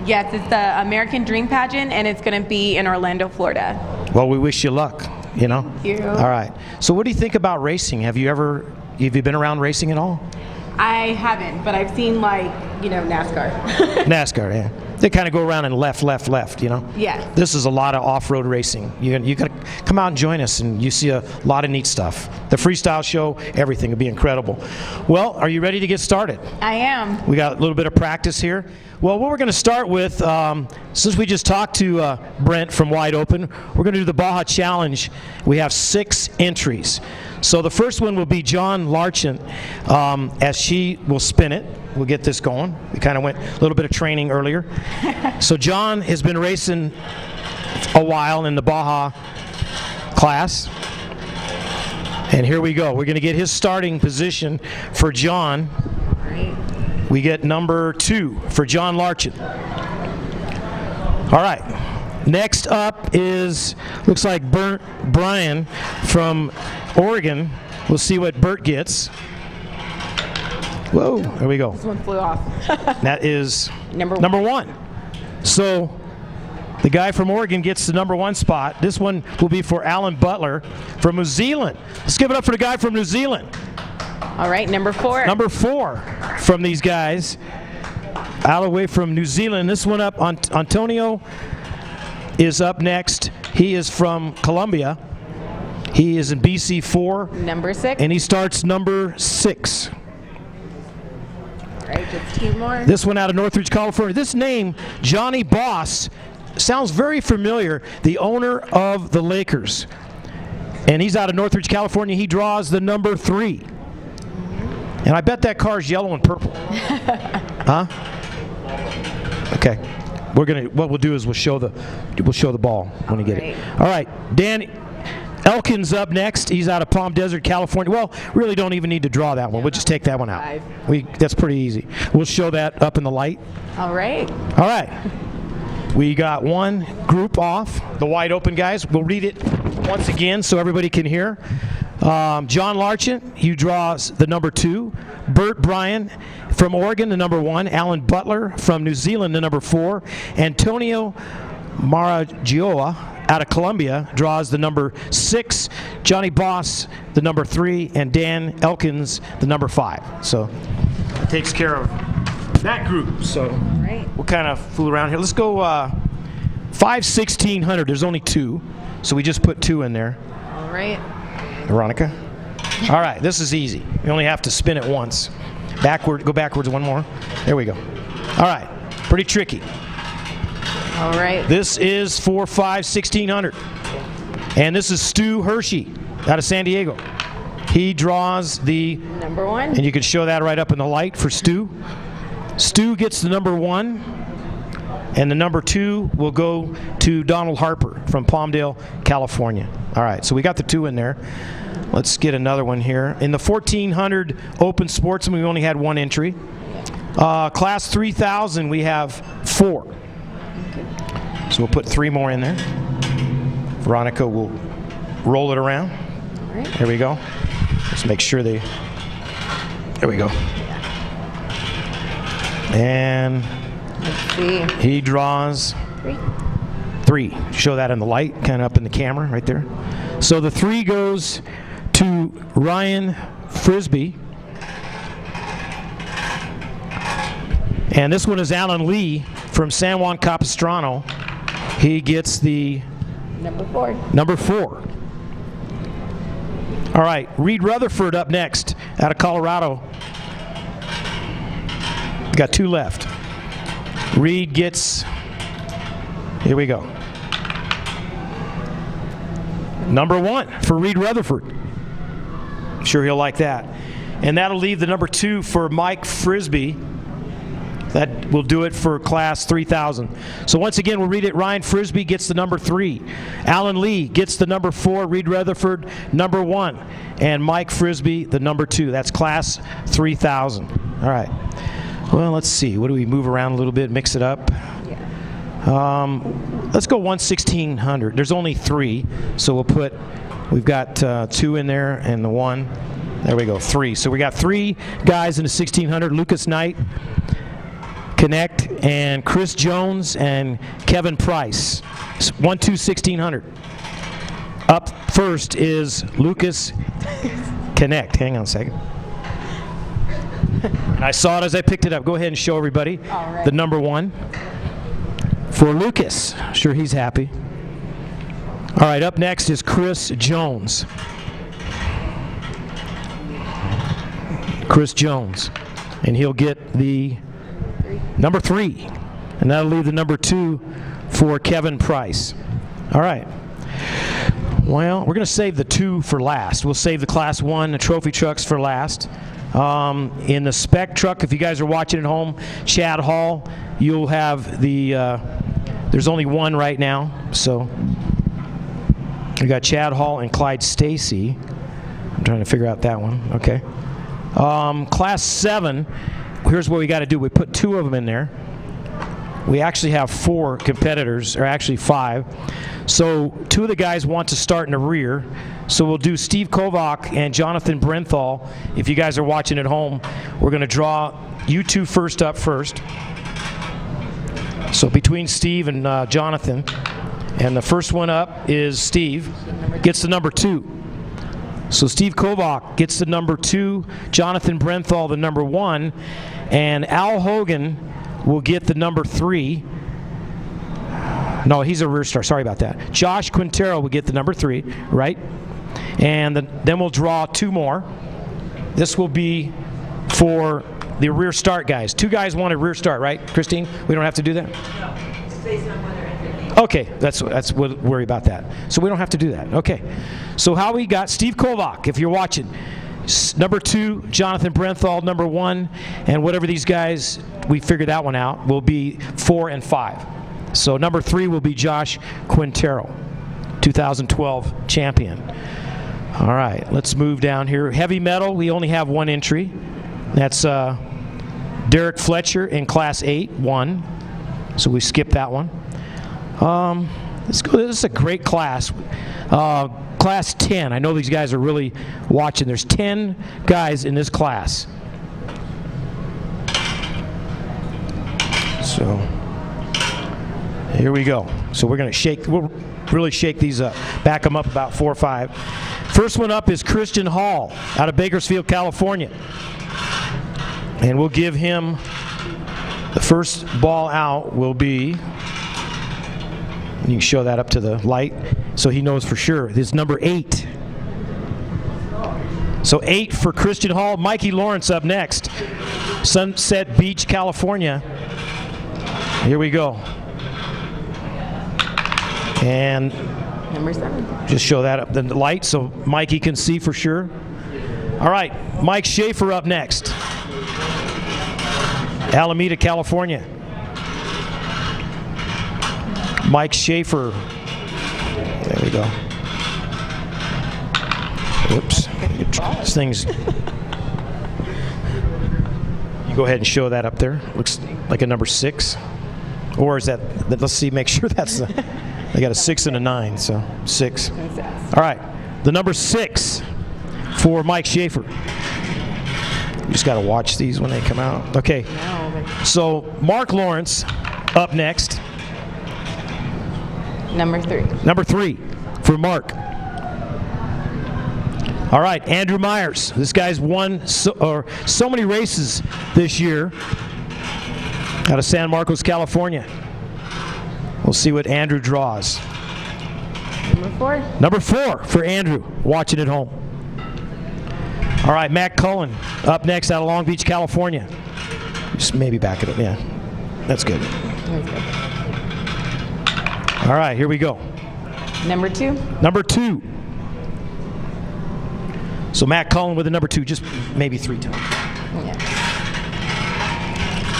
Yes, it's the American Dream Pageant, and it's going to be in Orlando, Florida. Well, we wish you luck. Thank you. All right. So what do you think about racing? Have you been around racing at all? I haven't, but I've seen NASCAR. NASCAR, yeah. They kind of go around and left, Yeah. This is a lot of off-road racing. You got to come out and join us, and you see a lot of neat stuff. The freestyle show, everything will be incredible. Well, are you ready to get started? I am. We got a little bit of practice here. Well, what we're going to start with, since we just talked to Brent from Wide Open, we're going to do the Baja Challenge. We have 6 entries. So the first one will be John Larchant, as she will spin it. We'll get this going. We kind of went a little bit of training earlier. So John has been racing a while in the Baja class. And here we go. We're going to get his starting position for John. We get number 2 for John Larchant. All right. Next up looks like Brian from Oregon. We'll see what Bert gets. Whoa, there we go. This one flew off. That is Number one. So the guy from Oregon gets the number 1 spot. This one will be for Alan Butler from New Zealand. Let's give it up for the guy from New Zealand. All right, number 4. Number 4 from these guys, all the way from New Zealand. This one up, Antonio is up next. He is from Colombia. He is in BC 4. Number 6. And he starts number 6. All right, just 2 more. This one out of Northridge, California. This name, Johnny Boss, sounds very familiar. The owner of the Lakers. And he's out of Northridge, California. He draws the number 3. And I bet that car's yellow and purple. Huh? Okay. What we'll do is we'll show the ball when we get it. All right. Dan Elkins up next. He's out of Palm Desert, California. Well, really don't even need to draw that one. We'll just take that one out. That's pretty easy. We'll show that up in the light. All right. All right. We got one group off, the wide open guys. We'll read it once again so everybody can hear. John Larchin, he draws the number 2. Bert Bryan from Oregon, the number 1. Alan Butler from New Zealand, the number 4. Antonio Maragioa out of Colombia draws the number 6. Johnny Boss, the number 3. And Dan Elkins, the number 5. So that takes care of that group. So we'll kind of fool around here. Let's go 5/1600. There's only 2, so we just put 2 in there. All right. Veronica. All right, this is easy. You only have to spin it once. Go backwards one more. There we go. All right, pretty tricky. All right. This is for 5/1600. And this is Stu Hershey out of San Diego. He draws the number 1. And you can show that right up in the light for Stu. Stu gets the number 1. And the number 2 will go to Donald Harper from Palmdale, California. All right, so we got the 2 in there. Let's get another one here. In the 1400 Open Sportsman, we only had 1 entry. Class 3000, we have 4. So we'll put 3 more in there. Veronica will roll it around. All right. There we go. Let's make sure there we go. And let's see. He draws 3. Show that in the light, kind of up in the camera right there. So the 3 goes to Ryan Frisbee. And this one is Alan Lee from San Juan Capistrano. He gets the number 4. All right, Reed Rutherford up next out of Colorado. Got 2 left. Reed gets, here we go. Number 1 for Reed Rutherford. Sure he'll like that. And that'll leave the number 2 for Mike Frisbee. That will do it for class 3000. So once again, we'll read it. Ryan Frisbee gets the number 3. Alan Lee gets the number 4. Reed Rutherford, number 1. And Mike Frisbee, the number 2. That's class 3000. All right. Well, let's see. What do we move around a little bit, mix it up? Let's go 1/1600. There's only 3, so we've got 2 in there and the 1. There we go, 3. So we got 3 guys in the 1600. Lucas Knight, Connect, and Chris Jones and Kevin Price. 1/1600. Up first is Lucas Connect. Hang on a second. And I saw it as I picked it up. Go ahead and show everybody the number 1 for Lucas. Sure he's happy. All right, up next is Chris Jones. Chris Jones. And he'll get the number 3. And that'll leave the number 2 for Kevin Price. All right. Well, we're going to save the 2 for last. We'll save the Class 1, the trophy trucks for last. In the spec truck, if you guys are watching at home, Chad Hall, you'll have the, there's only 1 right now. So we got Chad Hall and Clyde Stacy. I'm trying to figure out that one. Okay. Class 7, here's what we got to do. We put 2 of them in there. We actually have 4 competitors, or actually 5. So 2 of the guys want to start in the rear. So we'll do Steve Kovac and Jonathan Brenthal. If you guys are watching at home, we're going to draw you 2 first up first. So between Steve and Jonathan. And the first one up is Steve. Gets the number 2. So Steve Kovac gets the number 2. Jonathan Brenthal the number 1. And Al Hogan will get the number 3. No, he's a rear star. Sorry about that. Josh Quintero will get the number 3, right? And then we'll draw 2 more. This will be for the rear start guys. 2 guys want a rear start, right, Christine? We don't have to do that? No. It's based on whether Okay, we'll worry about that. So we don't have to do that. Okay. So how we got Steve Kovac, if you're watching. Number 2, Jonathan Brenthal, number 1, and whatever these guys, we figured that one out, will be 4 and 5. So number 3 will be Josh Quintero, 2012 champion. All right, let's move down here. Heavy metal, we only have 1 entry. That's Derek Fletcher in Class 8, 1. So we skipped that one. This is a great class. Class 10. I know these guys are really watching. There's 10 guys in this class. So here we go. So we're going to shake. We'll really shake these up. Back them up about 4 or 5. First one up is Christian Hall out of Bakersfield, California. And we'll give him the first ball out will be, you can show that up to the light so he knows for sure. This is number 8. So 8 for Christian Hall. Mikey Lawrence up next. Sunset Beach, California. Here we go. And Number 7. just show that up the light so Mikey can see for sure. All right, Mike Schaefer up next. Alameda, California. Mike Schaefer. There we go. Whoops. This thing's... You go ahead and show that up there. Looks like a number 6. Or is that... Let's see, make sure that's the... They got a 6 and a 9, so 6. All right. The number 6 for Mike Schaefer. You just got to watch these when they come out. Okay. So Mark Lawrence up next. Number 3. Number 3 for Mark. All right, Andrew Myers. This guy's won so many races this year out of San Marcos, California. We'll see what Andrew draws. Number 4. Number 4 for Andrew, watching at home. All right, Matt Cullen up next out of Long Beach, California. Just maybe back it up, yeah. That's good. All right, here we go. Number 2. Number 2. So Matt Cullen with the number 2, just maybe 3 times. Yeah.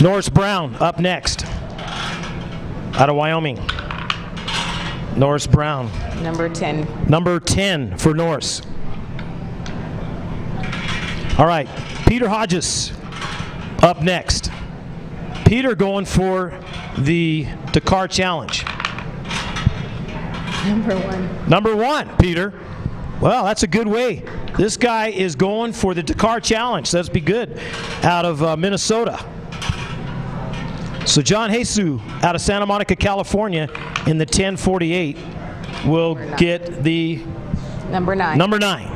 Norris Brown up next out of Wyoming. Norris Brown. Number 10. Number 10 for Norris. All right, Peter Hodges up next. Peter going for the Dakar Challenge. Number 1. Number 1, Peter. Well, that's a good way. This guy is going for the Dakar Challenge. So that'd be good. Out of Minnesota. So John Jesus out of Santa Monica, California in the 1048 will get the Number 9. number 9.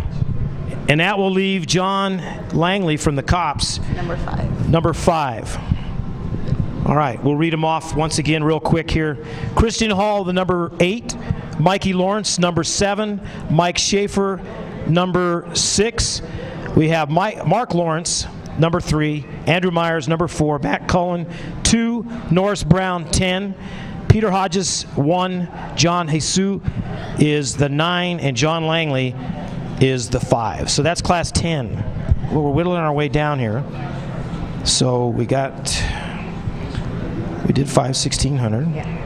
And that will leave John Langley from the Cops. Number 5. Number 5. All right, we'll read them off once again real quick here. Christian Hall, the number 8. Mikey Lawrence, number 7. Mike Schaefer, number 6. We have Mark Lawrence, number 3. Andrew Myers, number 4. Matt Cullen, 2. Norris Brown, 10. Peter Hodges, 1. John Jesus is the 9. And John Langley is the 5. So that's class 10. Well, we're whittling our way down here. So we did 5/1600. Yeah.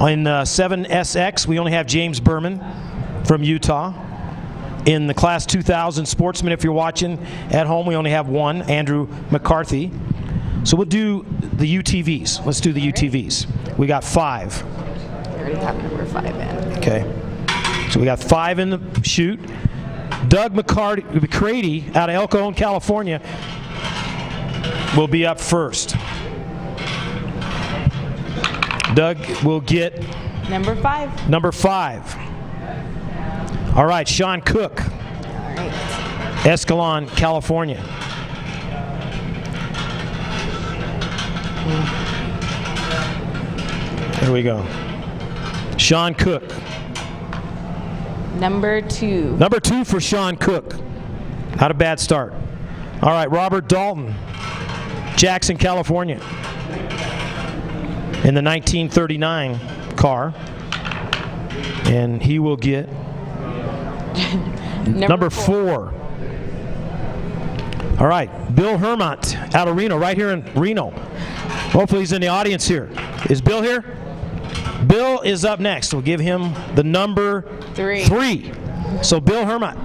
In 7SX, we only have James Berman from Utah. In the class 2000 sportsman, if you're watching at home, we only have 1, Andrew McCarthy. So we'll do the UTVs. Let's do the UTVs. We got 5. We already have number 5 in. Okay. So we got 5 in the chute. Doug McCrady out of El Cajon, California will be up first. Doug will get Number 5. number 5. All right, Sean Cook, All right. Escalon, California. Here we go. Sean Cook. Number 2. Number 2 for Sean Cook. Not a bad start. All right, Robert Dalton, Jackson, California. In the 1939 car. And he will get number 4. All right, Bill Hermont out of Reno, right here in Reno. Hopefully he's in the audience here. Is Bill here? Bill is up next. We'll give him the number 3. So Bill Hermont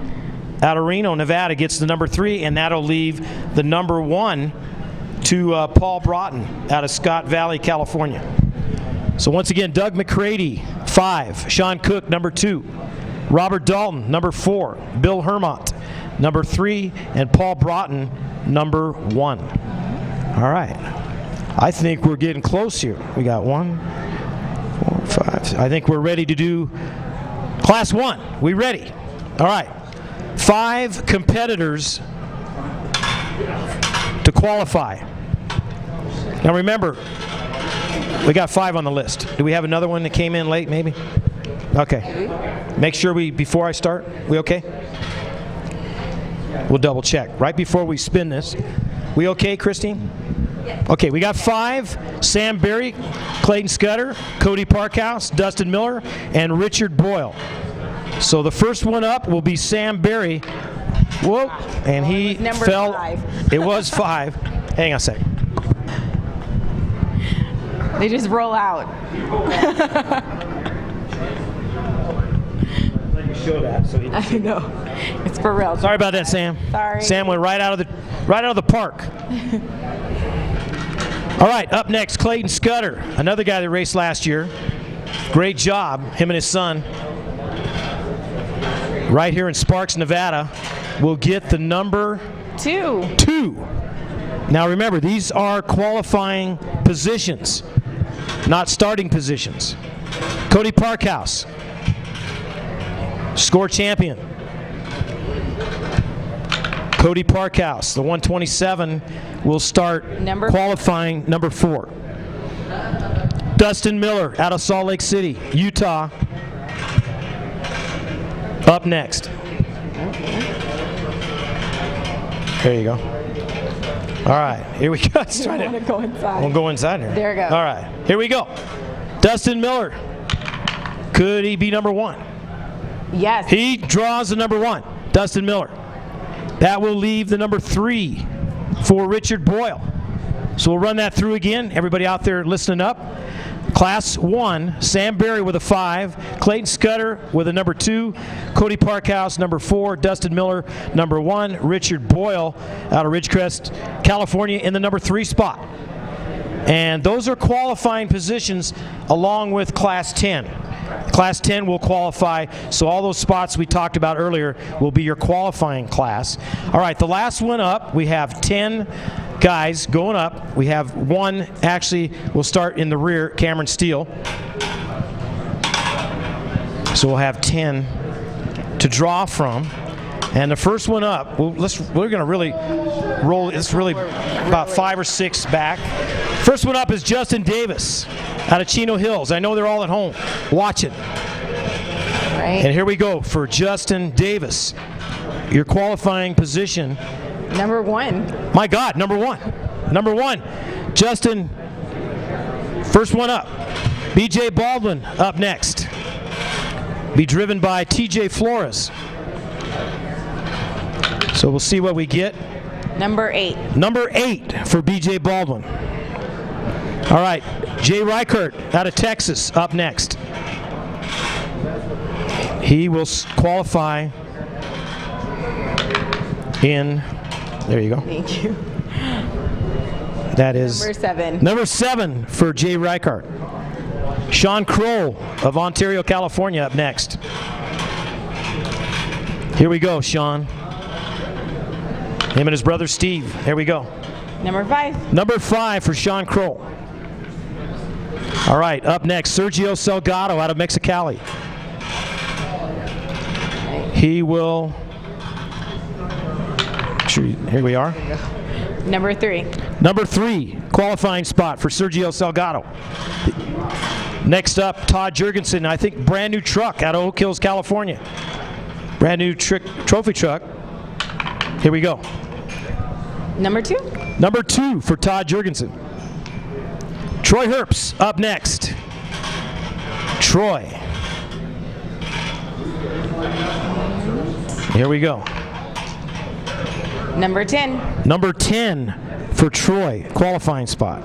out of Reno, Nevada gets the number 3, and that'll leave the number 1 to Paul Broughton out of Scott Valley, California. So once again, Doug McCready, 5. Sean Cook, number 2. Robert Dalton, number 4. Bill Hermont, number 3. And Paul Broughton, number 1. All right. I think we're getting close here. We got 1, 4, 5. I think we're ready to do Class 1. We ready? All right. 5 competitors to qualify. Now remember, we got 5 on the list. Do we have another one that came in late, maybe? Okay. Make sure before I start, we okay? We'll double check. Right before we spin this. We okay, Christine? Okay, we got 5. Sam Berry, Clayton Scudder, Cody Parkhouse, Dustin Miller, and Richard Boyle. So the first one up will be Sam Berry. Whoa, and he fell. 5. It was 5. Hang on a second. They just roll out. Let me show that. So I know. It's for real. Sorry about that, Sam. Sorry. Sam went right out of the park. All right, up next, Clayton Scudder, another guy that raced last year. Great job, him and his son. Right here in Sparks, Nevada, will get the number 2. Now remember, these are qualifying positions, not starting positions. Cody Parkhouse, score champion. Cody Parkhouse, the 127, will start qualifying number 4. Dustin Miller out of Salt Lake City, Utah, up next. There you go. All right, here we go. You want to go inside. We'll go inside here. There we go. All right, here we go. Dustin Miller. Could he be number 1? Yes. He draws the number 1, Dustin Miller. That will leave the number 3 for Richard Boyle. So we'll run that through again. Everybody out there listening up. Class 1, Sam Berry with a 5, Clayton Scudder with a number 2, Cody Parkhouse number 4, Dustin Miller number 1, Richard Boyle out of Ridgecrest, California in the number 3 spot. And those are qualifying positions along with Class 10. Class 10 will qualify, so all those spots we talked about earlier will be your qualifying class. All right, the last one up, we have 10 guys going up. We have 1, actually, we'll start in the rear, Cameron Steele. So we'll have 10 to draw from. And the first one up, we're going to really roll, it's really about 5 or 6 back. First one up is Justin Davis out of Chino Hills. I know they're all at home watching. Right. And here we go for Justin Davis. Your qualifying position. Number 1. My God, number 1. Number 1. Justin, first one up. B.J. Baldwin up next. Be driven by T.J. Flores. So we'll see what we get. Number 8. Number 8 for B.J. Baldwin. All right, Jay Reichert out of Texas up next. He will qualify in, there you go. Thank you. That is number 7. Number 7 for Jay Reichert. Sean Kroll of Ontario, California up next. Here we go, Sean. Him and his brother Steve. Here we go. Number 5. Number 5 for Sean Kroll. All right, up next, Sergio Salgado out of Mexicali. He will, here we are. Number 3. Number 3, qualifying spot for Sergio Salgado. Next up, Todd Jurgensen, I think brand new truck out of Oak Hills, California. Brand new trophy truck. Here we go. Number 2. Number 2 for Todd Jurgensen. Troy Herbst up next. Troy. Here we go. Number 10. Number 10 for Troy, qualifying spot.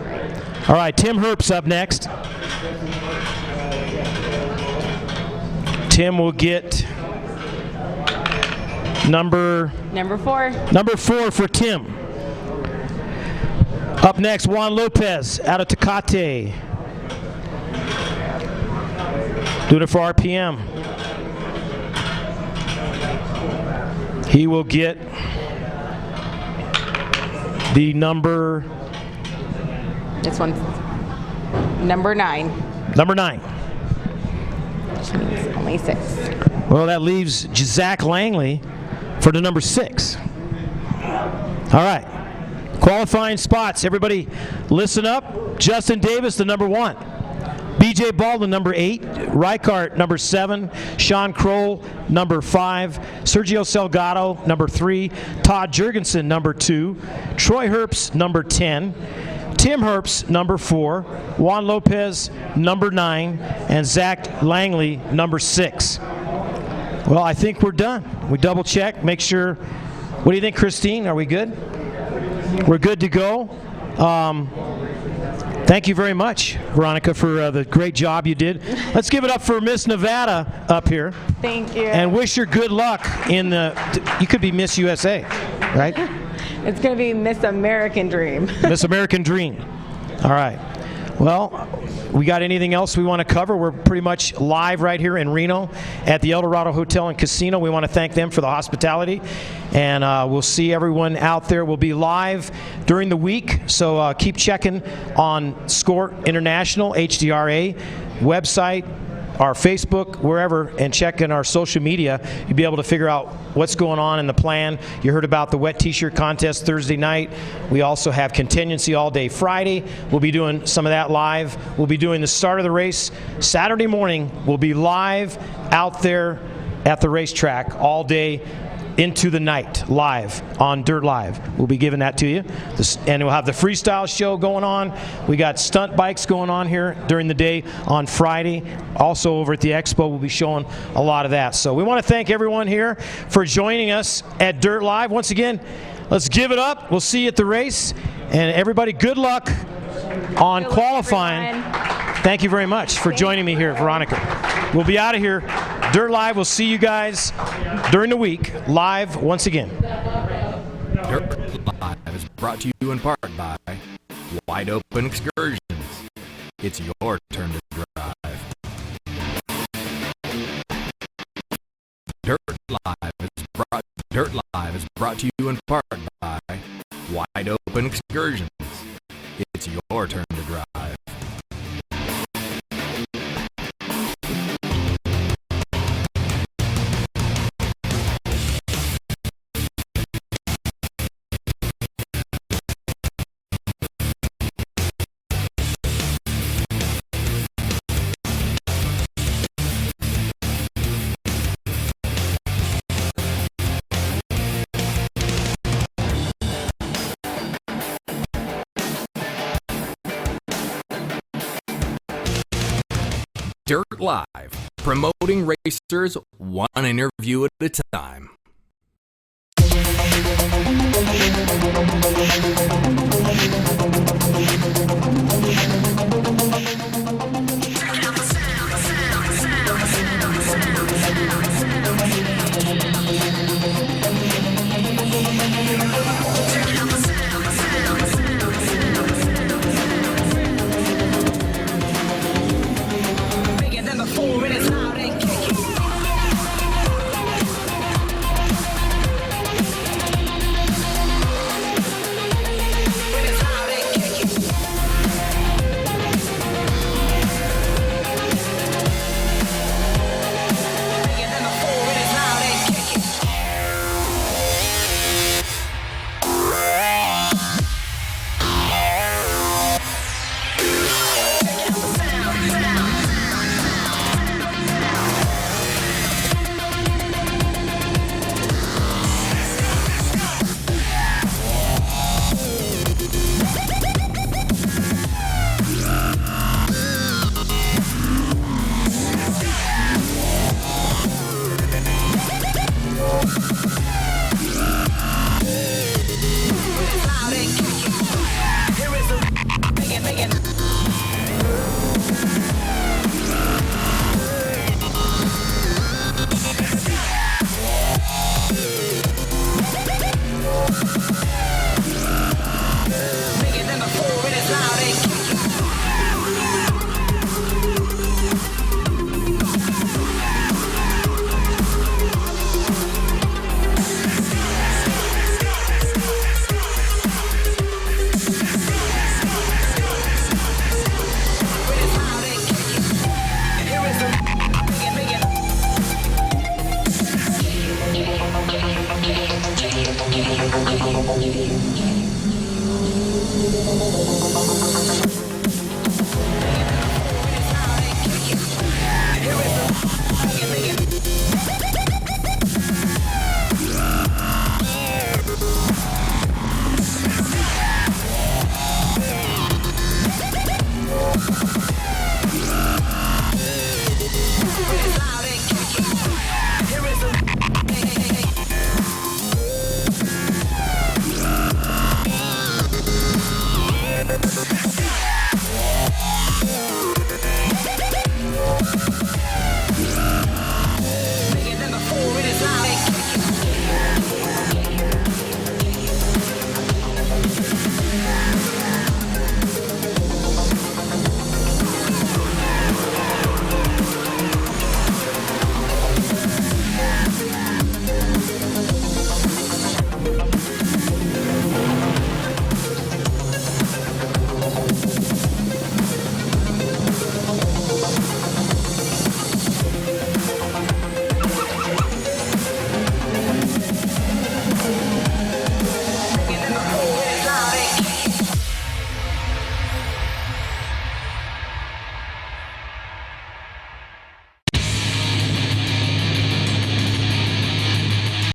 All right, Tim Herbst up next. Tim will get number 4. Number 4 for Tim. Up next, Juan Lopez out of Tecate. Doing it for RPM. He will get the number... This one's number 9. Number 9. Which means only 6. Well, that leaves Zach Langley for the number 6. All right. Qualifying spots. Everybody listen up. Justin Davis, the number 1. BJ Baldwin, number 8. Reichardt, number 7. Sean Kroll, number 5. Sergio Salgado, number 3. Todd Jurgensen, number 2. Troy Herbst, number 10. Tim Herbst, number 4. Juan Lopez, number 9. And Zach Langley, number 6. Well, I think we're done. We double check, make sure. What do you think, Christine? Are we good? We're good to go. Thank you very much, Veronica, for the great job you did. Let's give it up for Miss Nevada up here. Thank you. And wish her good luck in the, you could be Miss USA, right? It's going to be Miss American Dream. Miss American Dream. All right. Well, we got anything else we want to cover? We're pretty much live right here in Reno at the Eldorado Hotel and Casino. We want to thank them for the hospitality. And we'll see everyone out there. We'll be live during the week. So keep checking on Score International, HDRA website, our Facebook, wherever, and check in our social media. You'll be able to figure out what's going on in the plan. You heard about the wet t-shirt contest Thursday night. We also have contingency all day Friday. We'll be doing some of that live. We'll be doing the start of the race Saturday morning. We'll be live out there at the racetrack all day into the night, live on Dirt Live. We'll be giving that to you. And we'll have the freestyle show going on. We got stunt bikes going on here during the day on Friday. Also over at the Expo, we'll be showing a lot of that. So we want to thank everyone here for joining us at Dirt Live. Once again, let's give it up. We'll see you at the race. And everybody, good luck on qualifying. Thank you very much for joining me here, Veronica. We'll be out of here. Dirt Live, we'll see you guys during the week, live once again. Dirt Live is brought to you in part by Wide Open Excursions. It's your turn to drive. Dirt Live is brought to you in part by Wide Open Excursions. It's your turn to drive. Dirt Live, promoting racers one interview at a time.